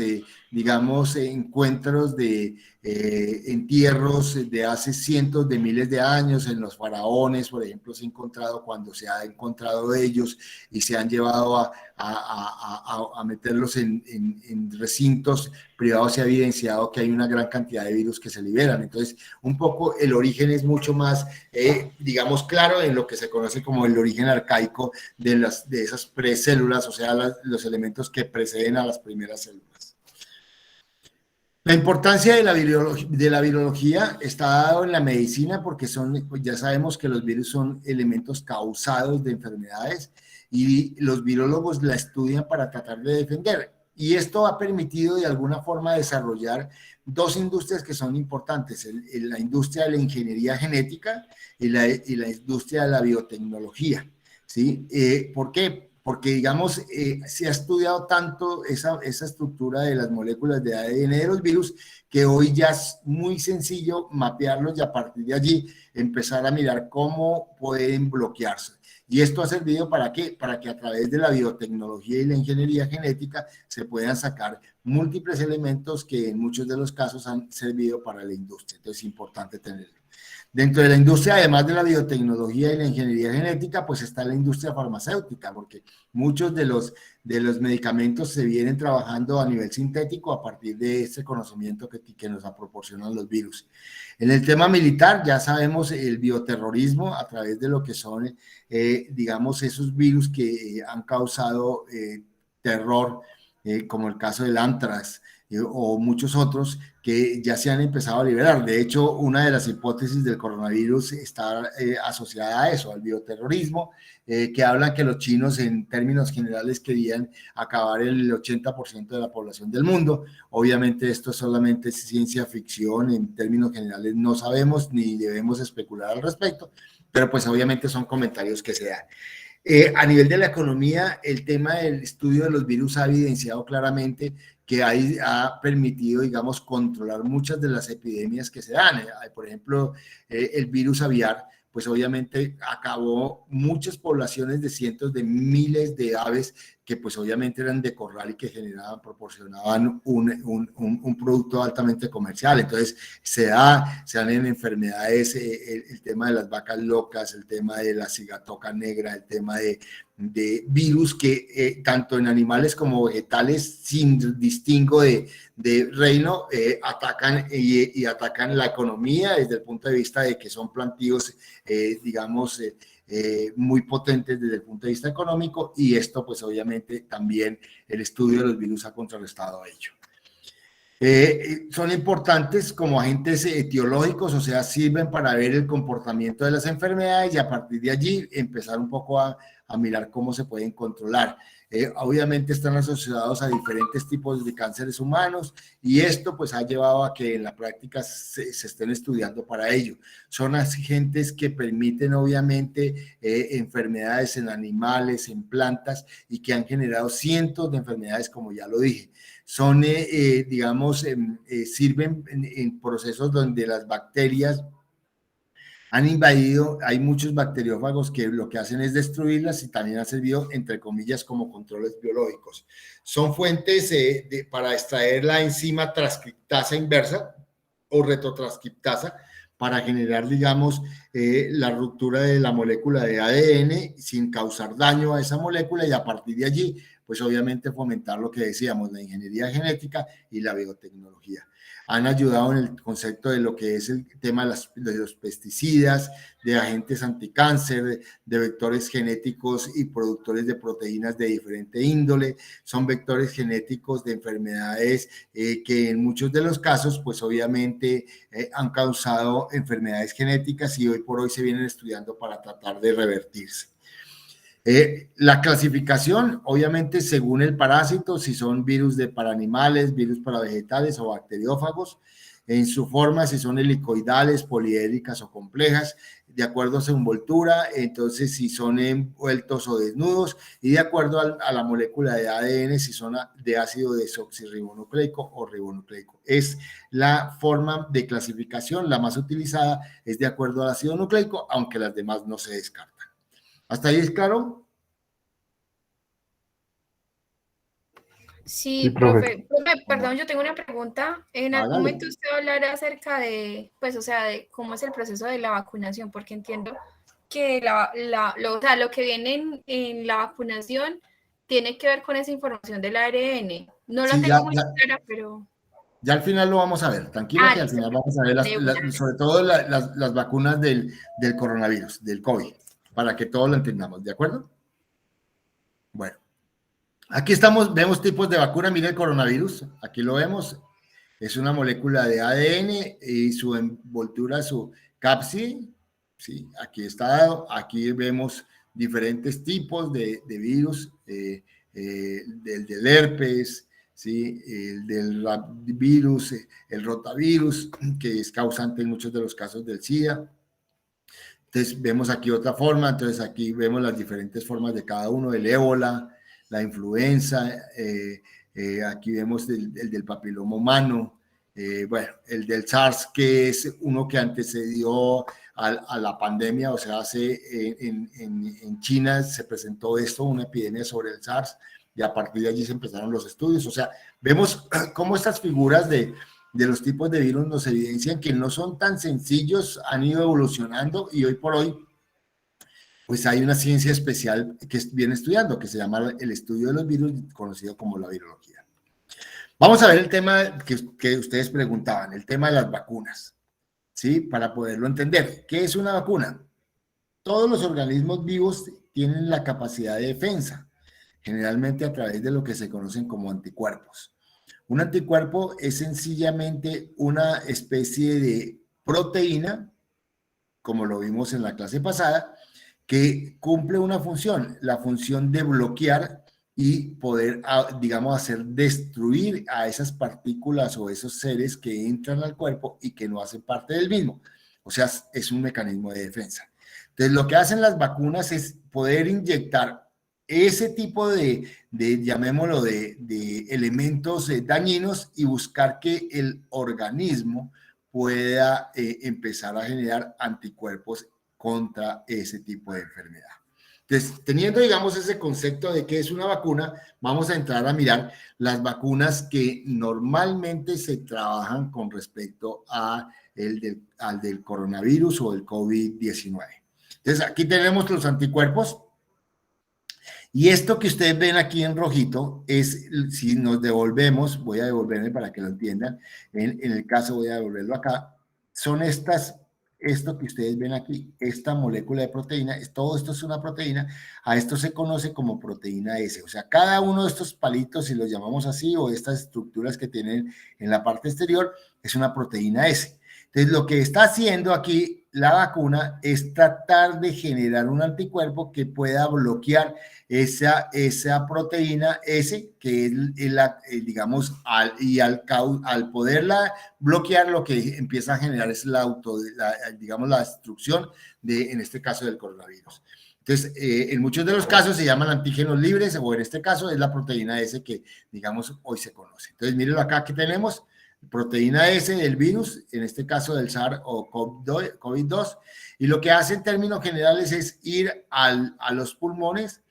digamos, encuentros de entierros de hace cientos de miles de años. En los faraones, por ejemplo, se ha encontrado, cuando se ha encontrado ellos y se han llevado a meterlos en recintos privados, se ha evidenciado que hay una gran cantidad de virus que se liberan. Entonces, un poco el origen es mucho más, digamos, claro en lo que se conoce como el origen arcaico de esas precélulas, o sea, los elementos que preceden a las primeras células. La importancia de la virología está dado en la medicina porque ya sabemos que los virus son elementos causados de enfermedades y los virólogos la estudian para tratar de defender. Y esto ha permitido de alguna forma desarrollar dos industrias que son importantes, la industria de la ingeniería genética y la industria de la biotecnología, ¿sí? ¿Por qué? Porque, digamos, se ha estudiado tanto esa estructura de las moléculas de ADN de los virus que hoy ya es muy sencillo mapearlos y a partir de allí empezar a mirar cómo pueden bloquearse. Y esto ha servido ¿para qué? Para que a través de la biotecnología y la ingeniería genética se puedan sacar múltiples elementos que en muchos de los casos han servido para la industria. Entonces es importante tenerlo. Dentro de la industria, además de la biotecnología y la ingeniería genética, pues está la industria farmacéutica, porque muchos de los medicamentos se vienen trabajando a nivel sintético a partir de este conocimiento que nos proporcionan los virus. En el tema militar, ya sabemos el bioterrorismo a través de lo que son, digamos, esos virus que han causado terror, como el caso del anthrax, o muchos otros que ya se han empezado a liberar. De hecho, una de las hipótesis del coronavirus está asociada a eso, al bioterrorismo, que hablan que los chinos en términos generales querían acabar el 80% de la población del mundo. Obviamente esto es solamente ciencia ficción, en términos generales no sabemos ni debemos especular al respecto, pero pues obviamente son comentarios que se dan. A nivel de la economía, el tema del estudio de los virus ha evidenciado claramente que ha permitido, digamos, controlar muchas de las epidemias que se dan. Por ejemplo, el virus aviar, pues obviamente acabó muchas poblaciones de cientos de miles de aves que pues obviamente eran de corral y que proporcionaban un producto altamente comercial. Entonces se dan en enfermedades, el tema de las vacas locas, el tema de la cigatoca negra, el tema de virus que tanto en animales como vegetales, sin distingo de reino, atacan y atacan la economía desde el punto de vista de que son plantíos, digamos, muy potentes desde el punto de vista económico, y esto pues obviamente también el estudio de los virus ha contrarrestado a ello. Son importantes como agentes etiológicos, o sea, sirven para ver el comportamiento de las enfermedades y a partir de allí empezar un poco a mirar cómo se pueden controlar. Obviamente están asociados a diferentes tipos de cánceres humanos y esto pues ha llevado a que en la práctica se estén estudiando para ello. Son agentes que permiten obviamente enfermedades en animales, en plantas y que han generado cientos de enfermedades, como ya lo dije. Son, digamos, sirven en procesos donde las bacterias han invadido, hay muchos bacteriófagos que lo que hacen es destruirlas y también han servido, entre comillas, como controles biológicos. Son fuentes para extraer la enzima transcriptasa inversa o retrotranscriptasa para generar, digamos, la ruptura de la molécula de ADN sin causar daño a esa molécula y a partir de allí pues obviamente fomentar lo que decíamos, la ingeniería genética y la biotecnología. Han ayudado en el concepto de lo que es el tema de los pesticidas, de agentes anticáncer, de vectores genéticos y productores de proteínas de diferente índole. Son vectores genéticos de enfermedades que en muchos de los casos, pues obviamente han causado enfermedades genéticas y hoy por hoy se vienen estudiando para tratar de revertirse. La clasificación, obviamente, según el parásito, si son virus para animales, virus para vegetales o bacteriófagos, en su forma, si son helicoidales, poliédricas o complejas, de acuerdo a su envoltura, entonces si son envueltos o desnudos, y de acuerdo a la molécula de ADN, si son de ácido desoxirribonucleico o ribonucleico. Es la forma de clasificación, la más utilizada es de acuerdo al ácido nucleico, aunque las demás no se descartan. ¿Hasta ahí es claro? Sí, Sí, profe. profe, perdón, yo tengo una pregunta. En algún Hágale. momento usted hablará acerca de, pues, o sea, de cómo es el proceso de la vacunación, porque entiendo que o sea, lo que viene en la vacunación tiene que ver con esa información del ARN. No la Sí, tengo muy clara, pero... ya al final lo vamos a ver. Tranquila que al Listo. final vamos a ver De una. sobre todo las vacunas del coronavirus, del COVID, para que todos lo entendamos, ¿de acuerdo? Bueno, aquí estamos, vemos tipos de vacuna. Mira el coronavirus, aquí lo vemos. Es una molécula de ADN y su envoltura, su cápside, ¿sí? Aquí está dado. Aquí vemos diferentes tipos de virus, del herpes, ¿sí? El del virus, el rotavirus, que es causante en muchos de los casos del SIDA. Entonces vemos aquí otra forma, entonces aquí vemos las diferentes formas de cada uno, el ébola, la influenza, aquí vemos el del papiloma humano, bueno, el del SARS, que es uno que antecedió a la pandemia, o sea, en China se presentó esto, una epidemia sobre el SARS, y a partir de allí se empezaron los estudios, o sea, vemos cómo estas figuras de los tipos de virus nos evidencian que no son tan sencillos, han ido evolucionando y hoy por hoy pues hay una ciencia especial que viene estudiando, que se llama el estudio de los virus, conocido como la virología. Vamos a ver el tema que ustedes preguntaban, el tema de las vacunas, ¿sí? Para poderlo entender. ¿Qué es una vacuna? Todos los organismos vivos tienen la capacidad de defensa, generalmente a través de lo que se conocen como anticuerpos. Un anticuerpo es sencillamente una especie de proteína, como lo vimos en la clase pasada, que cumple una función, la función de bloquear y poder, digamos, hacer destruir a esas partículas o esos seres que entran al cuerpo y que no hacen parte del mismo. O sea, es un mecanismo de defensa. Entonces, lo que hacen las vacunas es poder inyectar ese tipo llamémoslo, de elementos dañinos y buscar que el organismo pueda empezar a generar anticuerpos contra ese tipo de enfermedad. Entonces, teniendo, digamos, ese concepto de qué es una vacuna, vamos a entrar a mirar las vacunas que normalmente se trabajan con respecto al del coronavirus o el COVID-19. Entonces, aquí tenemos los anticuerpos. Y esto que ustedes ven aquí en rojito es, si nos devolvemos, voy a devolverme para que lo entiendan, en el caso voy a devolverlo acá, son esto que ustedes ven aquí, esta molécula de proteína, todo esto es una proteína, a esto se conoce como proteína S, o sea, cada uno de estos palitos, si los llamamos así, o estas estructuras que tienen en la parte exterior, es una proteína S. Entonces, lo que está haciendo aquí la vacuna es tratar de generar un anticuerpo que pueda bloquear esa proteína S, que es digamos, al poderla bloquear, lo que empieza a generar es digamos, la destrucción en este caso, del coronavirus. Entonces, en muchos de los casos se llaman antígenos libres, o en este caso es la proteína S que, digamos, hoy se conoce. Entonces, mírenlo acá que tenemos. Proteína S del virus, en este caso del SARS o COVID-2, y lo que hace en términos generales es ir a los pulmones,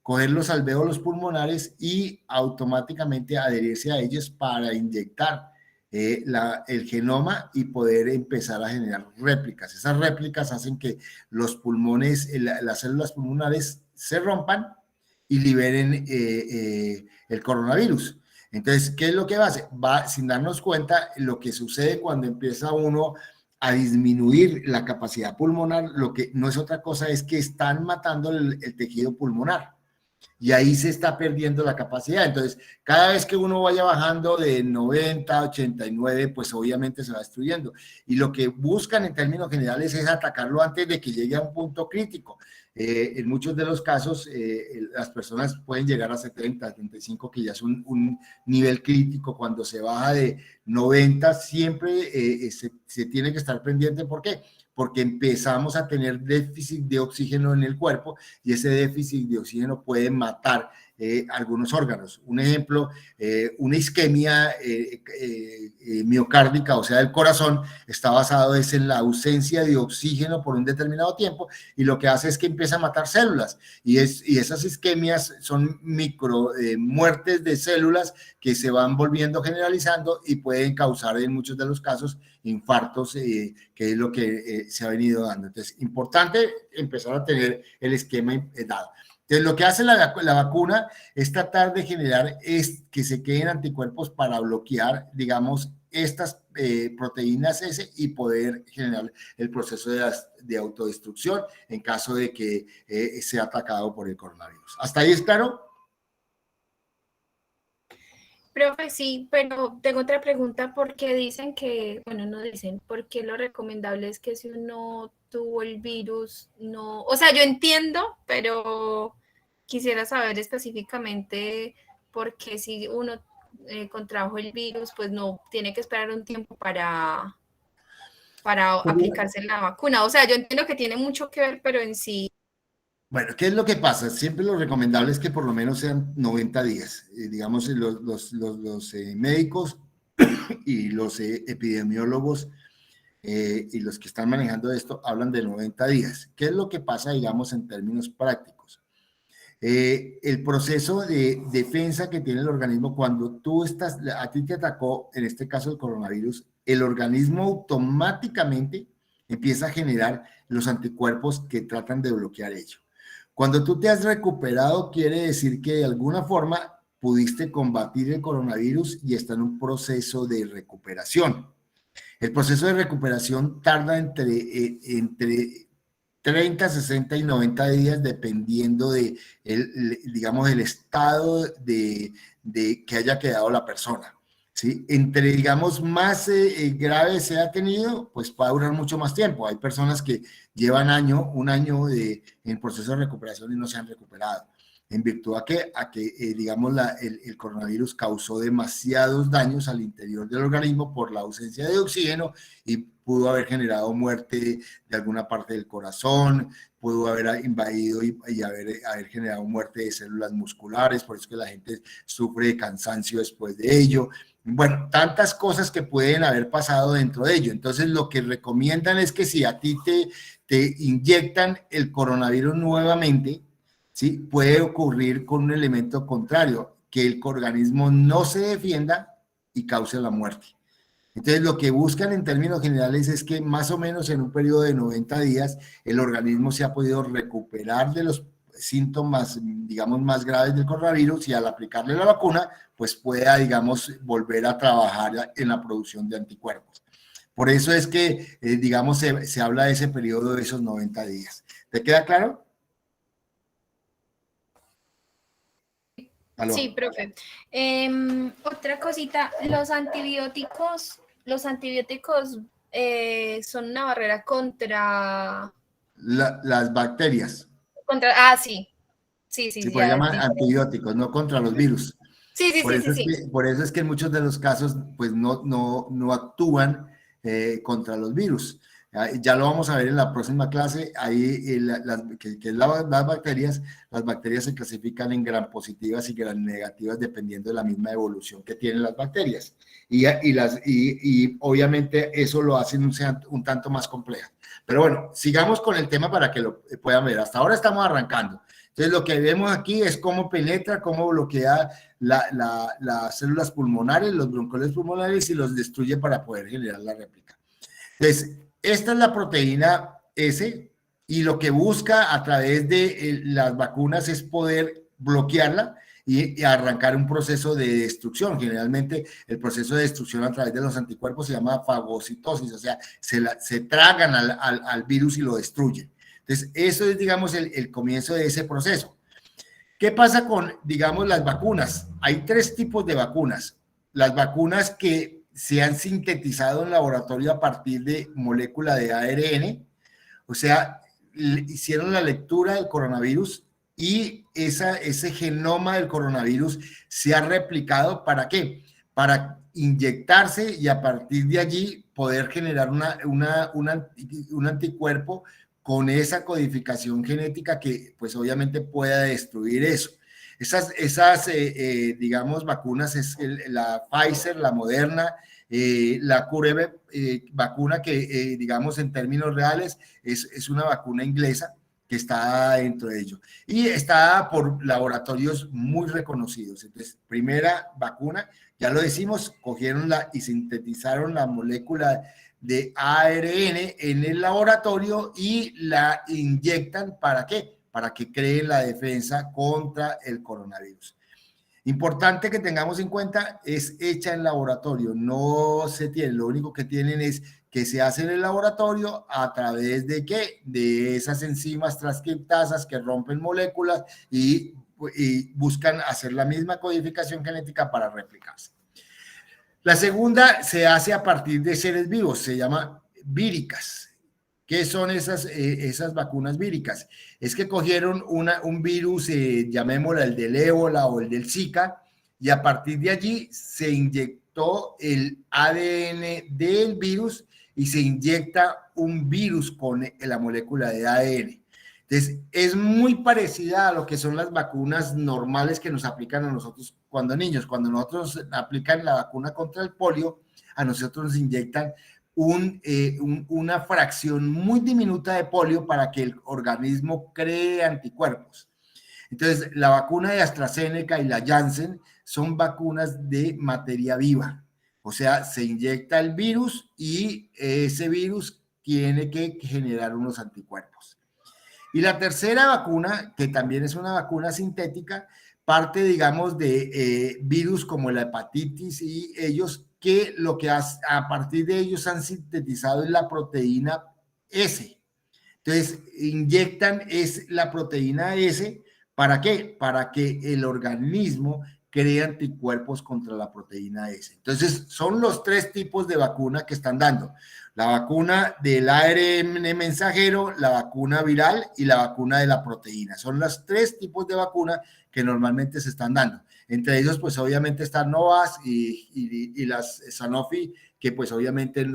coger los alvéolos pulmonares y automáticamente adherirse a ellos para inyectar el genoma y poder empezar a generar réplicas. Esas réplicas hacen que los pulmones, las células pulmonares se rompan y liberen el coronavirus. Entonces, ¿qué es lo que hace? Va, sin darnos cuenta, lo que sucede cuando empieza uno a disminuir la capacidad pulmonar, lo que no es otra cosa es que están matando el tejido pulmonar. Y ahí se está perdiendo la capacidad. Entonces, cada vez que uno vaya bajando de 90 a 89, pues obviamente se va destruyendo. Y lo que buscan en términos generales es atacarlo antes de que llegue a un punto crítico. En muchos de los casos, las personas pueden llegar a 70, 75, que ya es un nivel crítico. Cuando se baja de 90, siempre se tiene que estar pendiente. ¿Por qué? Porque empezamos a tener déficit de oxígeno en el cuerpo y ese déficit de oxígeno puede matar algunos órganos. Un ejemplo, una isquemia miocárdica, o sea, del corazón, está basado en la ausencia de oxígeno por un determinado tiempo y lo que hace es que empieza a matar células y esas isquemias son micro muertes de células que se van volviendo generalizando y pueden causar en muchos de los casos infartos, que es lo que se ha venido dando. Entonces, importante empezar a tener el esquema dado. Entonces, lo que hace la vacuna es tratar de generar que se queden anticuerpos para bloquear, digamos, estas proteínas S y poder generar el proceso de autodestrucción en caso de que sea atacado por el coronavirus. ¿Hasta ahí es claro? Profe, sí, pero tengo otra pregunta porque dicen que, bueno, no dicen, porque lo recomendable es que si uno tuvo el virus, no, o sea, yo entiendo, pero quisiera saber específicamente por qué si uno contrajo el virus, pues no tiene que esperar un tiempo para aplicarse la vacuna. O sea, yo entiendo que tiene mucho que ver, pero en sí. Bueno, ¿qué es lo que pasa? Siempre lo recomendable es que por lo menos sean 90 días. Digamos, los médicos y los epidemiólogos y los que están manejando esto hablan de 90 días. ¿Qué es lo que pasa, digamos, en términos prácticos? El proceso de defensa que tiene el organismo cuando a ti te atacó, en este caso el coronavirus, el organismo automáticamente empieza a generar los anticuerpos que tratan de bloquear ello. Cuando tú te has recuperado, quiere decir que de alguna forma pudiste combatir el coronavirus y está en un proceso de recuperación. El proceso de recuperación tarda entre 30, 60 y 90 días dependiendo digamos, del estado de que haya quedado la persona. ¿Sí? Entre, digamos, más grave se ha tenido, pues va a durar mucho más tiempo. Hay personas que llevan un año en proceso de recuperación y no se han recuperado. ¿En virtud a qué? A que, digamos, el coronavirus causó demasiados daños al interior del organismo por la ausencia de oxígeno y pudo haber generado muerte de alguna parte del corazón, pudo haber invadido y haber generado muerte de células musculares, por eso que la gente sufre de cansancio después de ello. Bueno, tantas cosas que pueden haber pasado dentro de ello. Entonces, lo que recomiendan es que si a ti te inyectan el coronavirus nuevamente, ¿sí? Puede ocurrir con un elemento contrario, que el organismo no se defienda y cause la muerte. Entonces, lo que buscan en términos generales es que más o menos en un periodo de 90 días el organismo se ha podido recuperar de los síntomas, digamos, más graves del coronavirus y al aplicarle la vacuna, pues pueda, digamos, volver a trabajar en la producción de anticuerpos. Por eso es que, digamos, se habla de ese periodo de esos 90 días. ¿Te queda claro? ¿Aló? Sí, profe. Otra cosita, los antibióticos son una barrera contra... las bacterias. Sí. Se puede llamar antibióticos, no contra los virus. Sí. Por eso es que en muchos de los casos, pues no actúan contra los virus. Ya lo vamos a ver en la próxima clase. Ahí, las bacterias se clasifican en gram positivas y gram negativas dependiendo de la misma evolución que tienen las bacterias. Y obviamente eso lo hace un tanto más compleja. Pero bueno, sigamos con el tema para que lo puedan ver. Hasta ahora estamos arrancando. Entonces, lo que vemos aquí es cómo penetra, cómo bloquea las células pulmonares, los bronquioles pulmonares y los destruye para poder generar la réplica. Entonces, esta es la proteína S y lo que busca a través de las vacunas es poder bloquearla y arrancar un proceso de destrucción. Generalmente el proceso de destrucción a través de los anticuerpos se llama fagocitosis, o sea, se tragan al virus y lo destruyen. Entonces, eso es, digamos, el comienzo de ese proceso. ¿Qué pasa con, digamos, las vacunas? Hay 3 tipos de vacunas. Las vacunas que se han sintetizado en laboratorio a partir de molécula de ARN, o sea, hicieron la lectura del coronavirus y ese genoma del coronavirus se ha replicado. ¿Para qué? Para inyectarse y a partir de allí poder generar un anticuerpo con esa codificación genética que pues obviamente pueda destruir eso. Digamos, vacunas es la Pfizer, la Moderna, la CureVac vacuna que, digamos, en términos reales es una vacuna inglesa que está dentro de ello y está por laboratorios muy reconocidos. Entonces, primera vacuna, ya lo decimos, cogieron y sintetizaron la molécula de ARN en el laboratorio y la inyectan. ¿Para qué? Para que creen la defensa contra el coronavirus. Importante que tengamos en cuenta, es hecha en laboratorio, no se tiene, lo único que tienen es que se hace en el laboratorio a través de ¿qué? De esas enzimas transcriptasas que rompen moléculas y buscan hacer la misma codificación genética para replicarse. La segunda se hace a partir de seres vivos, se llama víricas. ¿Qué son esas vacunas víricas? Es que cogieron un virus, llamémoslo el del ébola o el del Zika, y a partir de allí se inyectó el ADN del virus y se inyecta un virus con la molécula de ADN. Entonces, es muy parecida a lo que son las vacunas normales que nos aplican a nosotros cuando niños. Cuando nosotros aplican la vacuna contra el polio, a nosotros nos inyectan una fracción muy diminuta de polio para que el organismo cree anticuerpos. Entonces, la vacuna de AstraZeneca y la Janssen son vacunas de materia viva. O sea, se inyecta el virus y ese virus tiene que generar unos anticuerpos. Y la tercera vacuna, que también es una vacuna sintética, parte, digamos, de virus como la hepatitis y ellos, que lo que a partir de ellos han sintetizado es la proteína S. Entonces, inyectan la proteína S, ¿para qué? Para que el organismo cree anticuerpos contra la proteína S. Entonces, son los 3 tipos de vacuna que están dando. La vacuna del ARN mensajero, la vacuna viral y la vacuna de la proteína. Son los 3 tipos de vacuna que normalmente se están dando. Entre ellos, pues obviamente están Novas y las Sanofi, que pues obviamente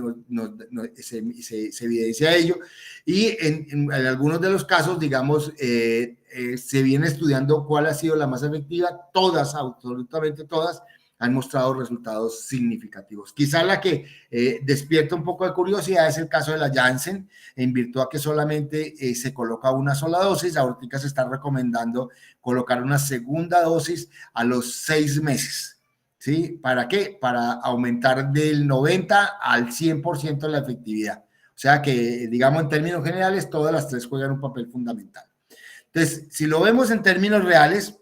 se evidencia ello. Y en algunos de los casos, digamos, se viene estudiando cuál ha sido la más efectiva. Todas, absolutamente todas, han mostrado resultados significativos. Quizá la que despierta un poco de curiosidad es el caso de la Janssen, en virtud a que solamente se coloca una sola dosis. Ahorita se está recomendando colocar una segunda dosis a los 6 meses. ¿Sí? ¿Para qué? Para aumentar del 90 al 100% la efectividad. O sea que, digamos, en términos generales, todas las 3 juegan un papel fundamental. Entonces, si lo vemos en términos reales,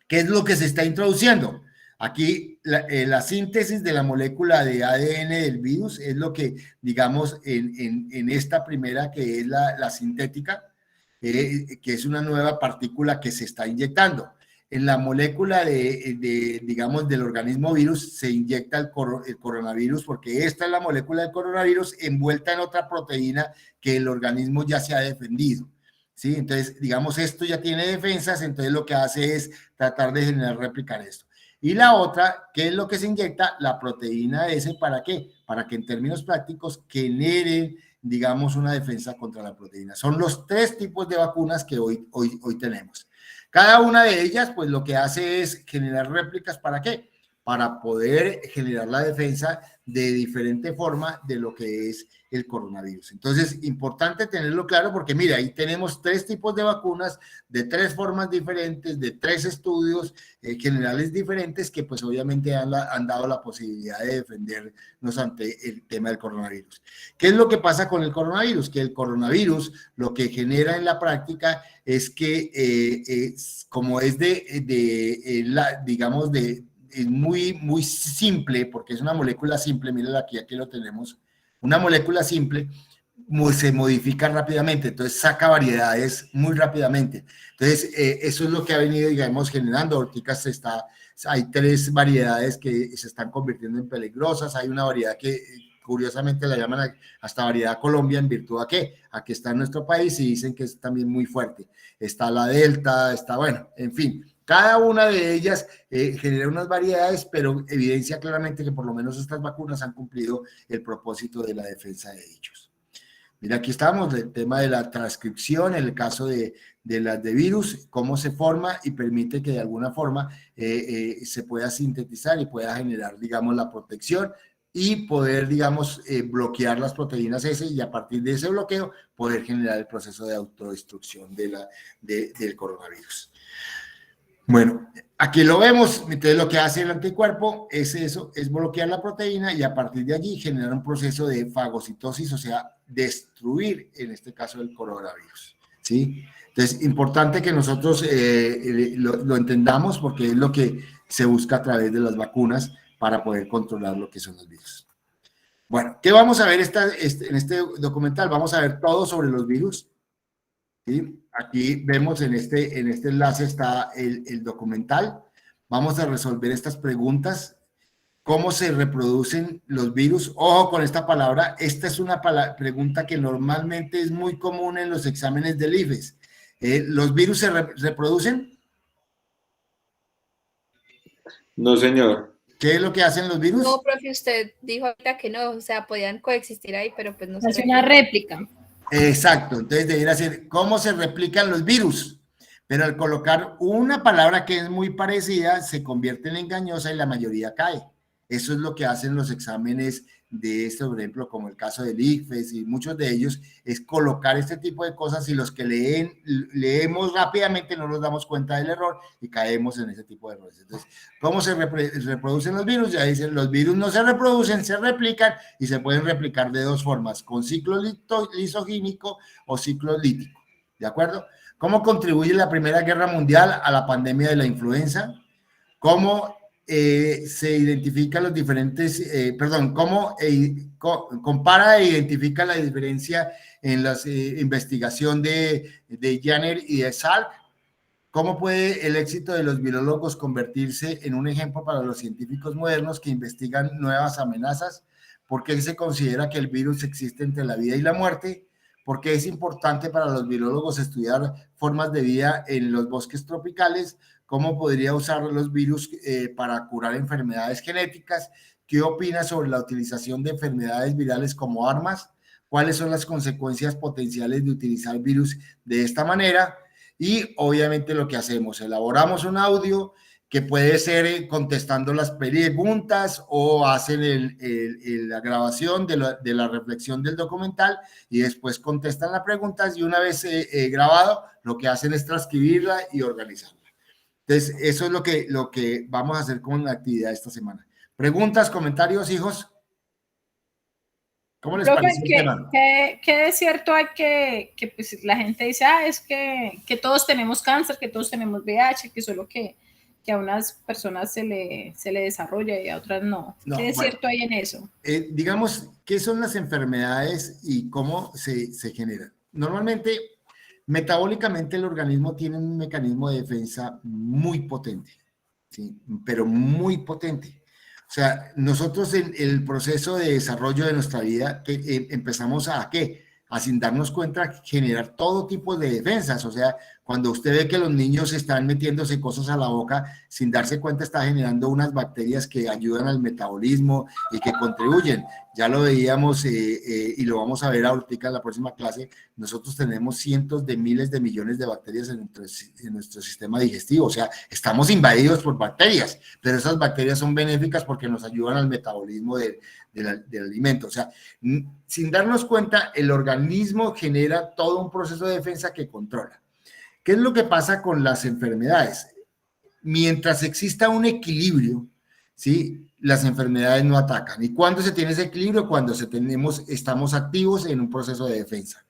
¿qué es lo que se está introduciendo? Aquí la síntesis de la molécula de ADN del virus es lo que, digamos, en esta primera que es la sintética, que es una nueva partícula que se está inyectando. En la molécula digamos, del organismo virus se inyecta el coronavirus, porque esta es la molécula del coronavirus envuelta en otra proteína que el organismo ya se ha defendido. ¿Sí? Entonces, digamos, esto ya tiene defensas, entonces lo que hace es tratar de generar replicar esto. Y la otra, ¿qué es lo que se inyecta? La proteína S, ¿para qué? Para que en términos prácticos generen, digamos, una defensa contra la proteína. Son los 3 tipos de vacunas que hoy tenemos. Cada una de ellas, pues lo que hace es generar réplicas, ¿para qué? para poder generar la defensa de diferente forma de lo que es el coronavirus. Entonces, importante tenerlo claro porque mira, ahí tenemos 3 tipos de vacunas de 3 formas diferentes, de 3 estudios generales diferentes que pues obviamente han dado la posibilidad de defendernos ante el tema del coronavirus. ¿Qué es lo que pasa con el coronavirus? Que el coronavirus lo que genera en la práctica es que como es digamos, es muy simple, porque es una molécula simple, miren aquí lo tenemos, una molécula simple se modifica rápidamente, entonces saca variedades muy rápidamente. Entonces, eso es lo que ha venido, digamos, generando. Ahorita hay 3 variedades que se están convirtiendo en peligrosas, hay una variedad que curiosamente la llaman hasta variedad Colombia, ¿en virtud a qué? A que está en nuestro país y dicen que es también muy fuerte. Está la Delta, bueno, en fin. Cada una de ellas genera unas variedades, pero evidencia claramente que por lo menos estas vacunas han cumplido el propósito de la defensa de dichos. Mira, aquí estamos, el tema de la transcripción, en el caso de las de virus, cómo se forma y permite que de alguna forma se pueda sintetizar y pueda generar, digamos, la protección y poder, digamos, bloquear las proteínas S y a partir de ese bloqueo poder generar el proceso de autodestrucción del coronavirus. Bueno, aquí lo vemos, entonces lo que hace el anticuerpo es eso, es bloquear la proteína y a partir de allí generar un proceso de fagocitosis, o sea, destruir, en este caso, el coronavirus, ¿sí? Entonces, importante que nosotros lo entendamos porque es lo que se busca a través de las vacunas para poder controlar lo que son los virus. Bueno, ¿qué vamos a ver en este documental? Vamos a ver todo sobre los virus, ¿sí? Aquí vemos en este enlace está el documental. Vamos a resolver estas preguntas. ¿Cómo se reproducen los virus? Ojo con esta palabra. Esta es una pregunta que normalmente es muy común en los exámenes del IFES. ¿Los virus se reproducen? No, señor. ¿Qué es lo que hacen los virus? No, profe, usted dijo ahorita que no, o sea, podían coexistir ahí, pero pues no Es una réplica. Exacto, entonces debería ser cómo se replican los virus, pero al colocar una palabra que es muy parecida se convierte en engañosa y la mayoría cae. Eso es lo que hacen los exámenes de esto, por ejemplo, como el caso del ICFES y muchos de ellos, es colocar este tipo de cosas y los que leemos rápidamente no nos damos cuenta del error y caemos en ese tipo de errores. Entonces, ¿cómo se reproducen los virus? Ya dicen, los virus no se reproducen, se replican y se pueden replicar de 2 formas, con ciclo lisogímico o ciclo lítico, ¿de acuerdo? ¿Cómo contribuye la Primera Guerra Mundial a la pandemia de la influenza? ¿Cómo se identifican los diferentes, cómo compara e identifica la diferencia en la investigación de Jenner y de Salk? ¿Cómo puede el éxito de los virólogos convertirse en un ejemplo para los científicos modernos que investigan nuevas amenazas? ¿Por qué se considera que el virus existe entre la vida y la muerte? ¿Por qué es importante para los virólogos estudiar formas de vida en los bosques tropicales? ¿Cómo podría usar los virus para curar enfermedades genéticas? ¿Qué opina sobre la utilización de enfermedades virales como armas? ¿Cuáles son las consecuencias potenciales de utilizar virus de esta manera? Y obviamente lo que hacemos, elaboramos un audio que puede ser contestando las preguntas o hacen la grabación de la reflexión del documental y después contestan las preguntas y una vez grabado, lo que hacen es transcribirla y organizarla. Entonces, eso es lo que vamos a hacer con la actividad esta semana. ¿Preguntas, comentarios, hijos? ¿Cómo les parece el tema? ¿Qué de cierto hay que pues, la gente dice, es que todos tenemos cáncer, que todos tenemos VIH, que solo que a unas personas se le desarrolla y a otras no? ¿Qué de cierto hay en eso? Digamos, ¿qué son las enfermedades y cómo se generan? Normalmente, metabólicamente el organismo tiene un mecanismo de defensa muy potente, ¿sí? Pero muy potente. O sea, nosotros en el proceso de desarrollo de nuestra vida empezamos a sin darnos cuenta, generar todo tipo de defensas. O sea, Cuando usted ve que los niños están metiéndose cosas a la boca sin darse cuenta, está generando unas bacterias que ayudan al metabolismo y que contribuyen. Ya lo veíamos y lo vamos a ver ahorita en la próxima clase. Nosotros tenemos cientos de miles de millones de bacterias en nuestro sistema digestivo. O sea, estamos invadidos por bacterias, pero esas bacterias son benéficas porque nos ayudan al metabolismo del alimento. O sea, sin darnos cuenta, el organismo genera todo un proceso de defensa que controla. ¿Qué es lo que pasa con las enfermedades? Mientras exista un equilibrio, ¿sí?, las enfermedades no atacan. ¿Y cuándo se tiene ese equilibrio? Cuando estamos activos en un proceso de defensa.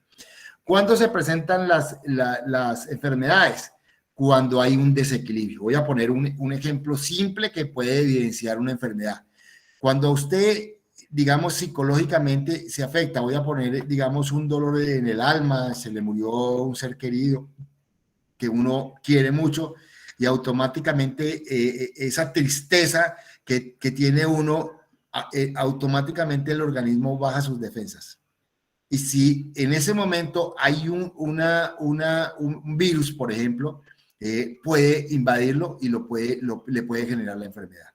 ¿Cuándo se presentan las enfermedades? Cuando hay un desequilibrio. Voy a poner un ejemplo simple que puede evidenciar una enfermedad. Cuando usted, digamos, psicológicamente se afecta, voy a poner, digamos, un dolor en el alma, se le murió un ser querido que uno quiere mucho, y automáticamente esa tristeza que tiene uno, automáticamente el organismo baja sus defensas. Y si en ese momento hay un virus, por ejemplo, puede invadirlo y le puede generar la enfermedad.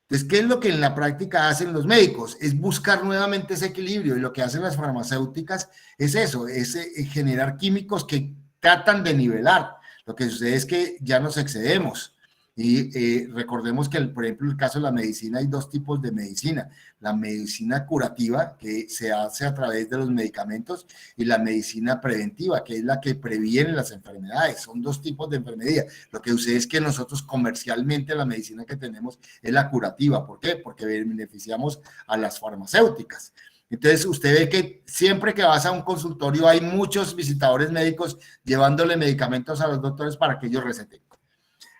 Entonces, ¿qué es lo que en la práctica hacen los médicos? Es buscar nuevamente ese equilibrio, y lo que hacen las farmacéuticas es eso, es generar químicos que tratan de nivelar. Lo que sucede es que ya nos excedemos. Y recordemos que, por ejemplo, en el caso de la medicina hay dos tipos de medicina: la medicina curativa, que se hace a través de los medicamentos, y la medicina preventiva, que es la que previene las enfermedades. Son dos tipos de enfermedad. Lo que sucede es que nosotros comercialmente la medicina que tenemos es la curativa. ¿Por qué? Porque beneficiamos a las farmacéuticas. Entonces, usted ve que siempre que vas a un consultorio hay muchos visitadores médicos llevándole medicamentos a los doctores para que ellos receten.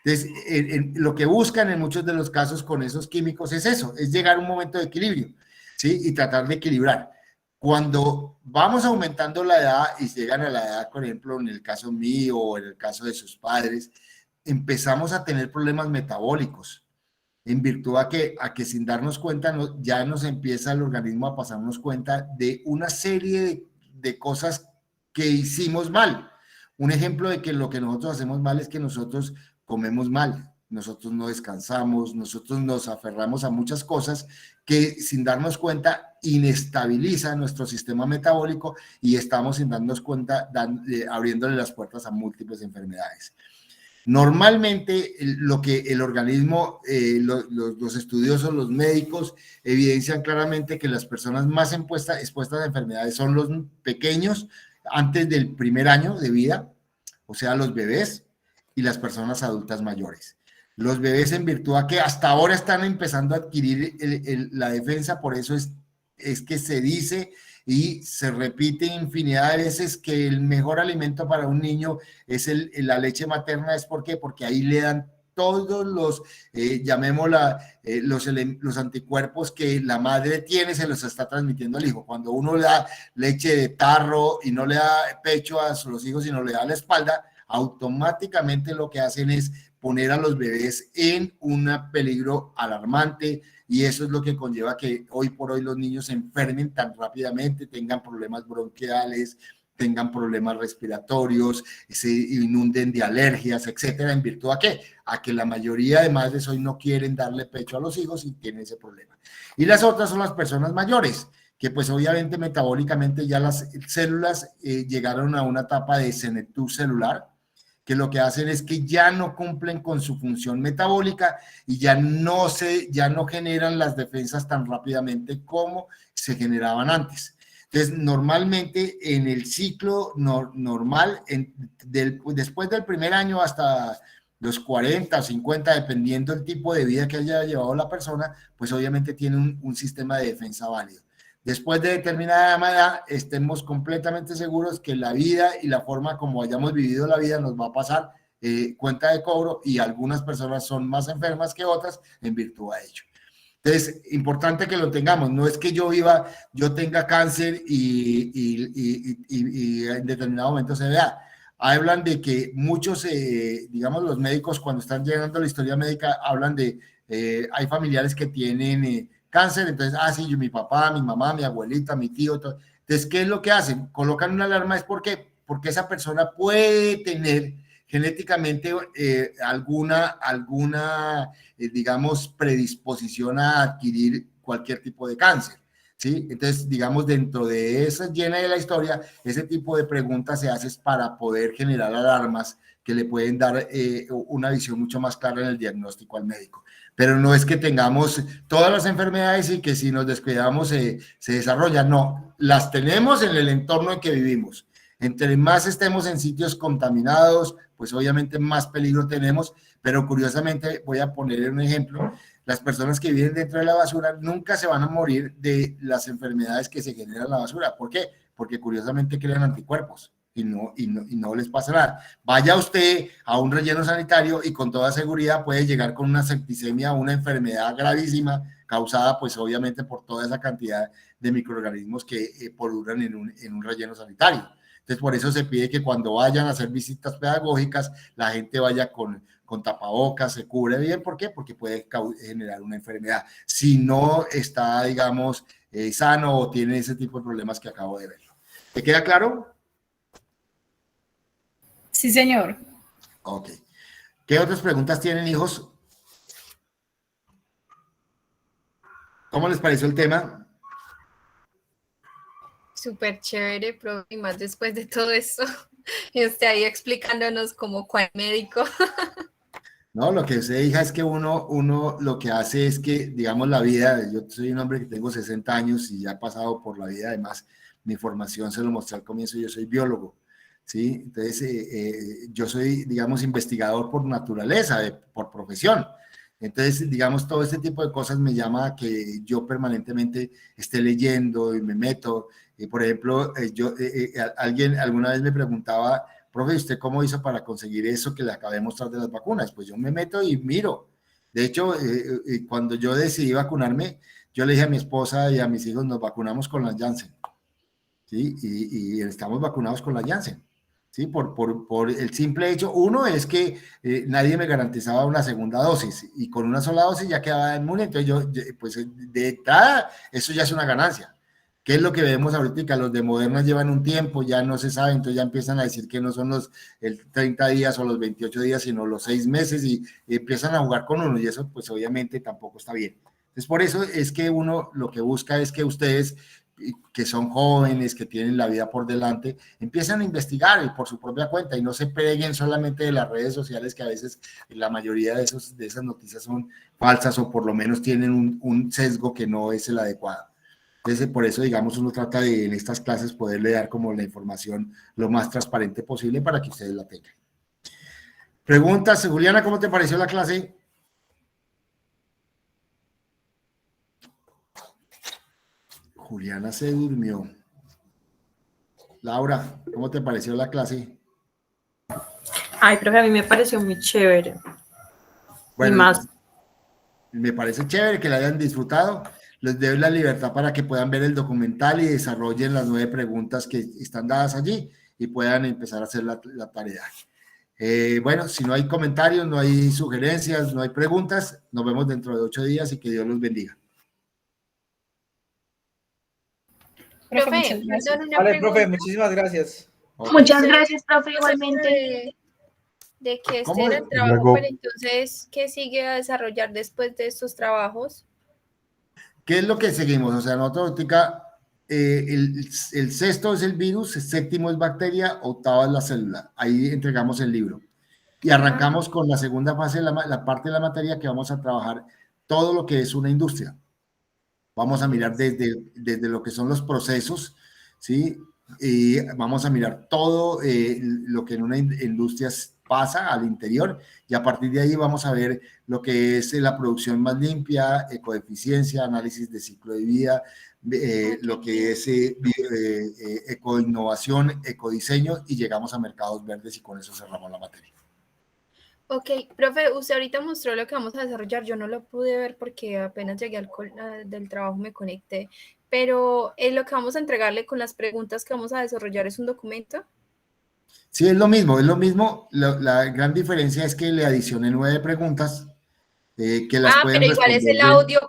Entonces, lo que buscan en muchos de los casos con esos químicos es eso, es llegar a un momento de equilibrio, ¿sí? Y tratar de equilibrar. Cuando vamos aumentando la edad y llegan a la edad, por ejemplo, en el caso mío o en el caso de sus padres, empezamos a tener problemas metabólicos, en virtud a que sin darnos cuenta ya nos empieza el organismo a pasarnos cuenta de una serie de cosas que hicimos mal. Un ejemplo de que lo que nosotros hacemos mal es que nosotros comemos mal, nosotros no descansamos, nosotros nos aferramos a muchas cosas que sin darnos cuenta inestabilizan nuestro sistema metabólico, y estamos sin darnos cuenta abriéndole las puertas a múltiples enfermedades. Normalmente lo que el organismo, los estudiosos, los médicos evidencian claramente que las personas más expuestas a enfermedades son los pequeños antes del primer año de vida, o sea, los bebés, y las personas adultas mayores. Los bebés, en virtud a que hasta ahora están empezando a adquirir la defensa, por eso es que se dice y se repite infinidad de veces que el mejor alimento para un niño es la leche materna. ¿Es por qué? Porque ahí le dan todos los, los anticuerpos que la madre tiene, se los está transmitiendo al hijo. Cuando uno le da leche de tarro y no le da pecho a los hijos, sino le da la espalda, automáticamente lo que hacen es poner a los bebés en un peligro alarmante, y eso es lo que conlleva que hoy por hoy los niños se enfermen tan rápidamente, tengan problemas bronquiales, tengan problemas respiratorios, se inunden de alergias, etcétera. ¿En virtud a qué? A que la mayoría de madres hoy no quieren darle pecho a los hijos y tienen ese problema. Y las otras son las personas mayores, que pues obviamente metabólicamente ya las células llegaron a una etapa de senectud celular, que lo que hacen es que ya no cumplen con su función metabólica y ya no generan las defensas tan rápidamente como se generaban antes. Entonces, normalmente en el ciclo normal, después del primer año hasta los 40 o 50, dependiendo del tipo de vida que haya llevado la persona, pues obviamente tiene un sistema de defensa válido. Después de determinada edad, estemos completamente seguros que la vida y la forma como hayamos vivido la vida nos va a pasar cuenta de cobro, y algunas personas son más enfermas que otras en virtud a ello. Entonces, importante que lo tengamos. No es que yo tenga cáncer y en determinado momento se vea. Hablan de que muchos, digamos, los médicos cuando están llegando a la historia médica, hablan de, hay familiares que tienen cáncer, entonces, sí, mi papá, mi mamá, mi abuelita, mi tío, todo. Entonces, ¿qué es lo que hacen? Colocan una alarma. ¿Es por qué? Porque esa persona puede tener genéticamente alguna digamos, predisposición a adquirir cualquier tipo de cáncer, ¿sí? Entonces, digamos, dentro de esa llena de la historia, ese tipo de preguntas se hace para poder generar alarmas que le pueden dar una visión mucho más clara en el diagnóstico al médico. Pero no es que tengamos todas las enfermedades y que si nos descuidamos se desarrollan, no, las tenemos en el entorno en que vivimos. Entre más estemos en sitios contaminados, pues obviamente más peligro tenemos, pero curiosamente, voy a poner un ejemplo, las personas que viven dentro de la basura nunca se van a morir de las enfermedades que se generan en la basura. ¿Por qué? Porque curiosamente crean anticuerpos y no les pasa nada. Vaya usted a un relleno sanitario y con toda seguridad puede llegar con una septicemia o una enfermedad gravísima causada pues obviamente por toda esa cantidad de microorganismos que polulan en un relleno sanitario. Entonces por eso se pide que cuando vayan a hacer visitas pedagógicas la gente vaya con tapabocas, se cubre bien. ¿Por qué? Porque puede generar una enfermedad. Si no está, digamos, sano o tiene ese tipo de problemas que acabo de ver. ¿Te queda claro? Sí, señor. Ok. ¿Qué otras preguntas tienen, hijos? ¿Cómo les pareció el tema? Súper chévere, profe, y más después de todo esto, ahí explicándonos como cuál médico. No, lo que usted diga es que uno lo que hace es que, digamos, la vida, yo soy un hombre que tengo 60 años y ya he pasado por la vida, además, mi formación se lo mostré al comienzo, yo soy biólogo, ¿sí? Entonces, yo soy, digamos, investigador por naturaleza, por profesión. Entonces, digamos, todo este tipo de cosas me llama a que yo permanentemente esté leyendo y me meto. Por ejemplo, alguien alguna vez me preguntaba, profe, ¿usted cómo hizo para conseguir eso que le acabé de mostrar de las vacunas? Pues yo me meto y miro. De hecho, cuando yo decidí vacunarme, yo le dije a mi esposa y a mis hijos, nos vacunamos con la Janssen, ¿sí? Y estamos vacunados con la Janssen, ¿sí? Por el simple hecho, uno es que nadie me garantizaba una segunda dosis y con una sola dosis ya quedaba inmune, entonces pues de entrada, eso ya es una ganancia. ¿Qué es lo que vemos ahorita? Los de Moderna llevan un tiempo, ya no se sabe, entonces ya empiezan a decir que no son el 30 días o los 28 días, sino los 6 meses y empiezan a jugar con uno y eso pues obviamente tampoco está bien. Entonces por eso es que uno lo que busca es que ustedes, que son jóvenes, que tienen la vida por delante, empiezan a investigar por su propia cuenta y no se peguen solamente de las redes sociales que a veces la mayoría de esas noticias son falsas o por lo menos tienen un sesgo que no es el adecuado. Entonces, por eso, digamos, uno trata de en estas clases poderle dar como la información lo más transparente posible para que ustedes la tengan. Preguntas, Juliana, ¿cómo te pareció la clase? Juliana se durmió. Laura, ¿cómo te pareció la clase? Ay, profe, a mí me pareció muy chévere. Bueno, y más. Me parece chévere que la hayan disfrutado. Les doy la libertad para que puedan ver el documental y desarrollen las 9 preguntas que están dadas allí y puedan empezar a hacer la tarea. Bueno, si no hay comentarios, no hay sugerencias, no hay preguntas, nos vemos dentro de 8 días y que Dios los bendiga. Profe, Muchas gracias. perdón, una Vale, pregunta. profe, muchísimas gracias. Muchas gracias, profe, igualmente. De que este ¿Cómo? era el trabajo, Luego- pero entonces, ¿qué sigue a desarrollar después de estos trabajos? ¿Qué es lo que seguimos? O sea, nosotros ahorita, el sexto es el virus, el séptimo es bacteria, octavo es la célula. Ahí entregamos el libro. Y arrancamos con la segunda fase, la parte de la materia que vamos a trabajar todo lo que es una industria. Vamos a mirar desde lo que son los procesos, ¿sí? Y vamos a mirar todo lo que en una industria pasa al interior y a partir de ahí vamos a ver lo que es la producción más limpia, ecoeficiencia, análisis de ciclo de vida, lo que es ecoinnovación, ecodiseño y llegamos a mercados verdes y con eso cerramos la materia. Ok, profe, usted ahorita mostró lo que vamos a desarrollar. Yo no lo pude ver porque apenas llegué del trabajo me conecté, pero lo que vamos a entregarle con las preguntas que vamos a desarrollar es un documento. Sí, es lo mismo, es lo mismo. La gran diferencia es que le adicioné 9 preguntas que las pueden pero igual es el responder audio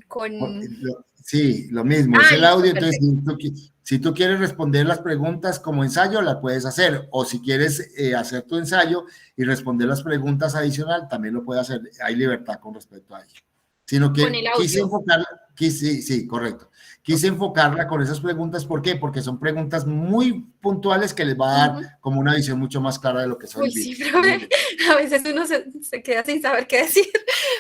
con... Sí, lo mismo, es el audio, listo, entonces Si tú quieres responder las preguntas como ensayo, la puedes hacer, o si quieres hacer tu ensayo y responder las preguntas adicional, también lo puedes hacer. Hay libertad con respecto a ello. Sino que Con el audio. quise enfocarla, sí, correcto. Quise enfocarla con esas preguntas, ¿por qué? Porque son preguntas muy puntuales que les va a dar como una visión mucho más clara de lo que son Uy, el sí, virus. profe, a veces uno se queda sin saber qué decir,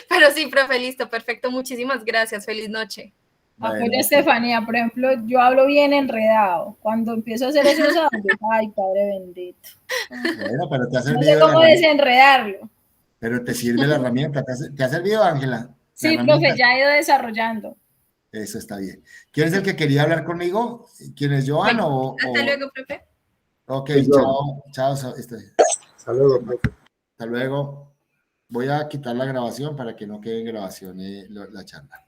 pero sí, profe, listo, perfecto, muchísimas gracias, feliz noche. Bueno, Apoya a Estefanía, por ejemplo, yo hablo bien enredado. Cuando empiezo a hacer esos audios, ay, Padre bendito. bueno, pero te ha No sé servido cómo la herramienta. desenredarlo. Pero te sirve la herramienta. ¿Te ha servido, Ángela? La Sí, herramienta. profe, ya he ido desarrollando. Eso está bien. ¿Quién es el que quería hablar conmigo? ¿Quién es, Joan Bueno, hasta luego, profe. Ok, Soy yo. chao. Hasta luego, profe. Hasta luego. Voy a quitar la grabación para que no quede en grabación la charla.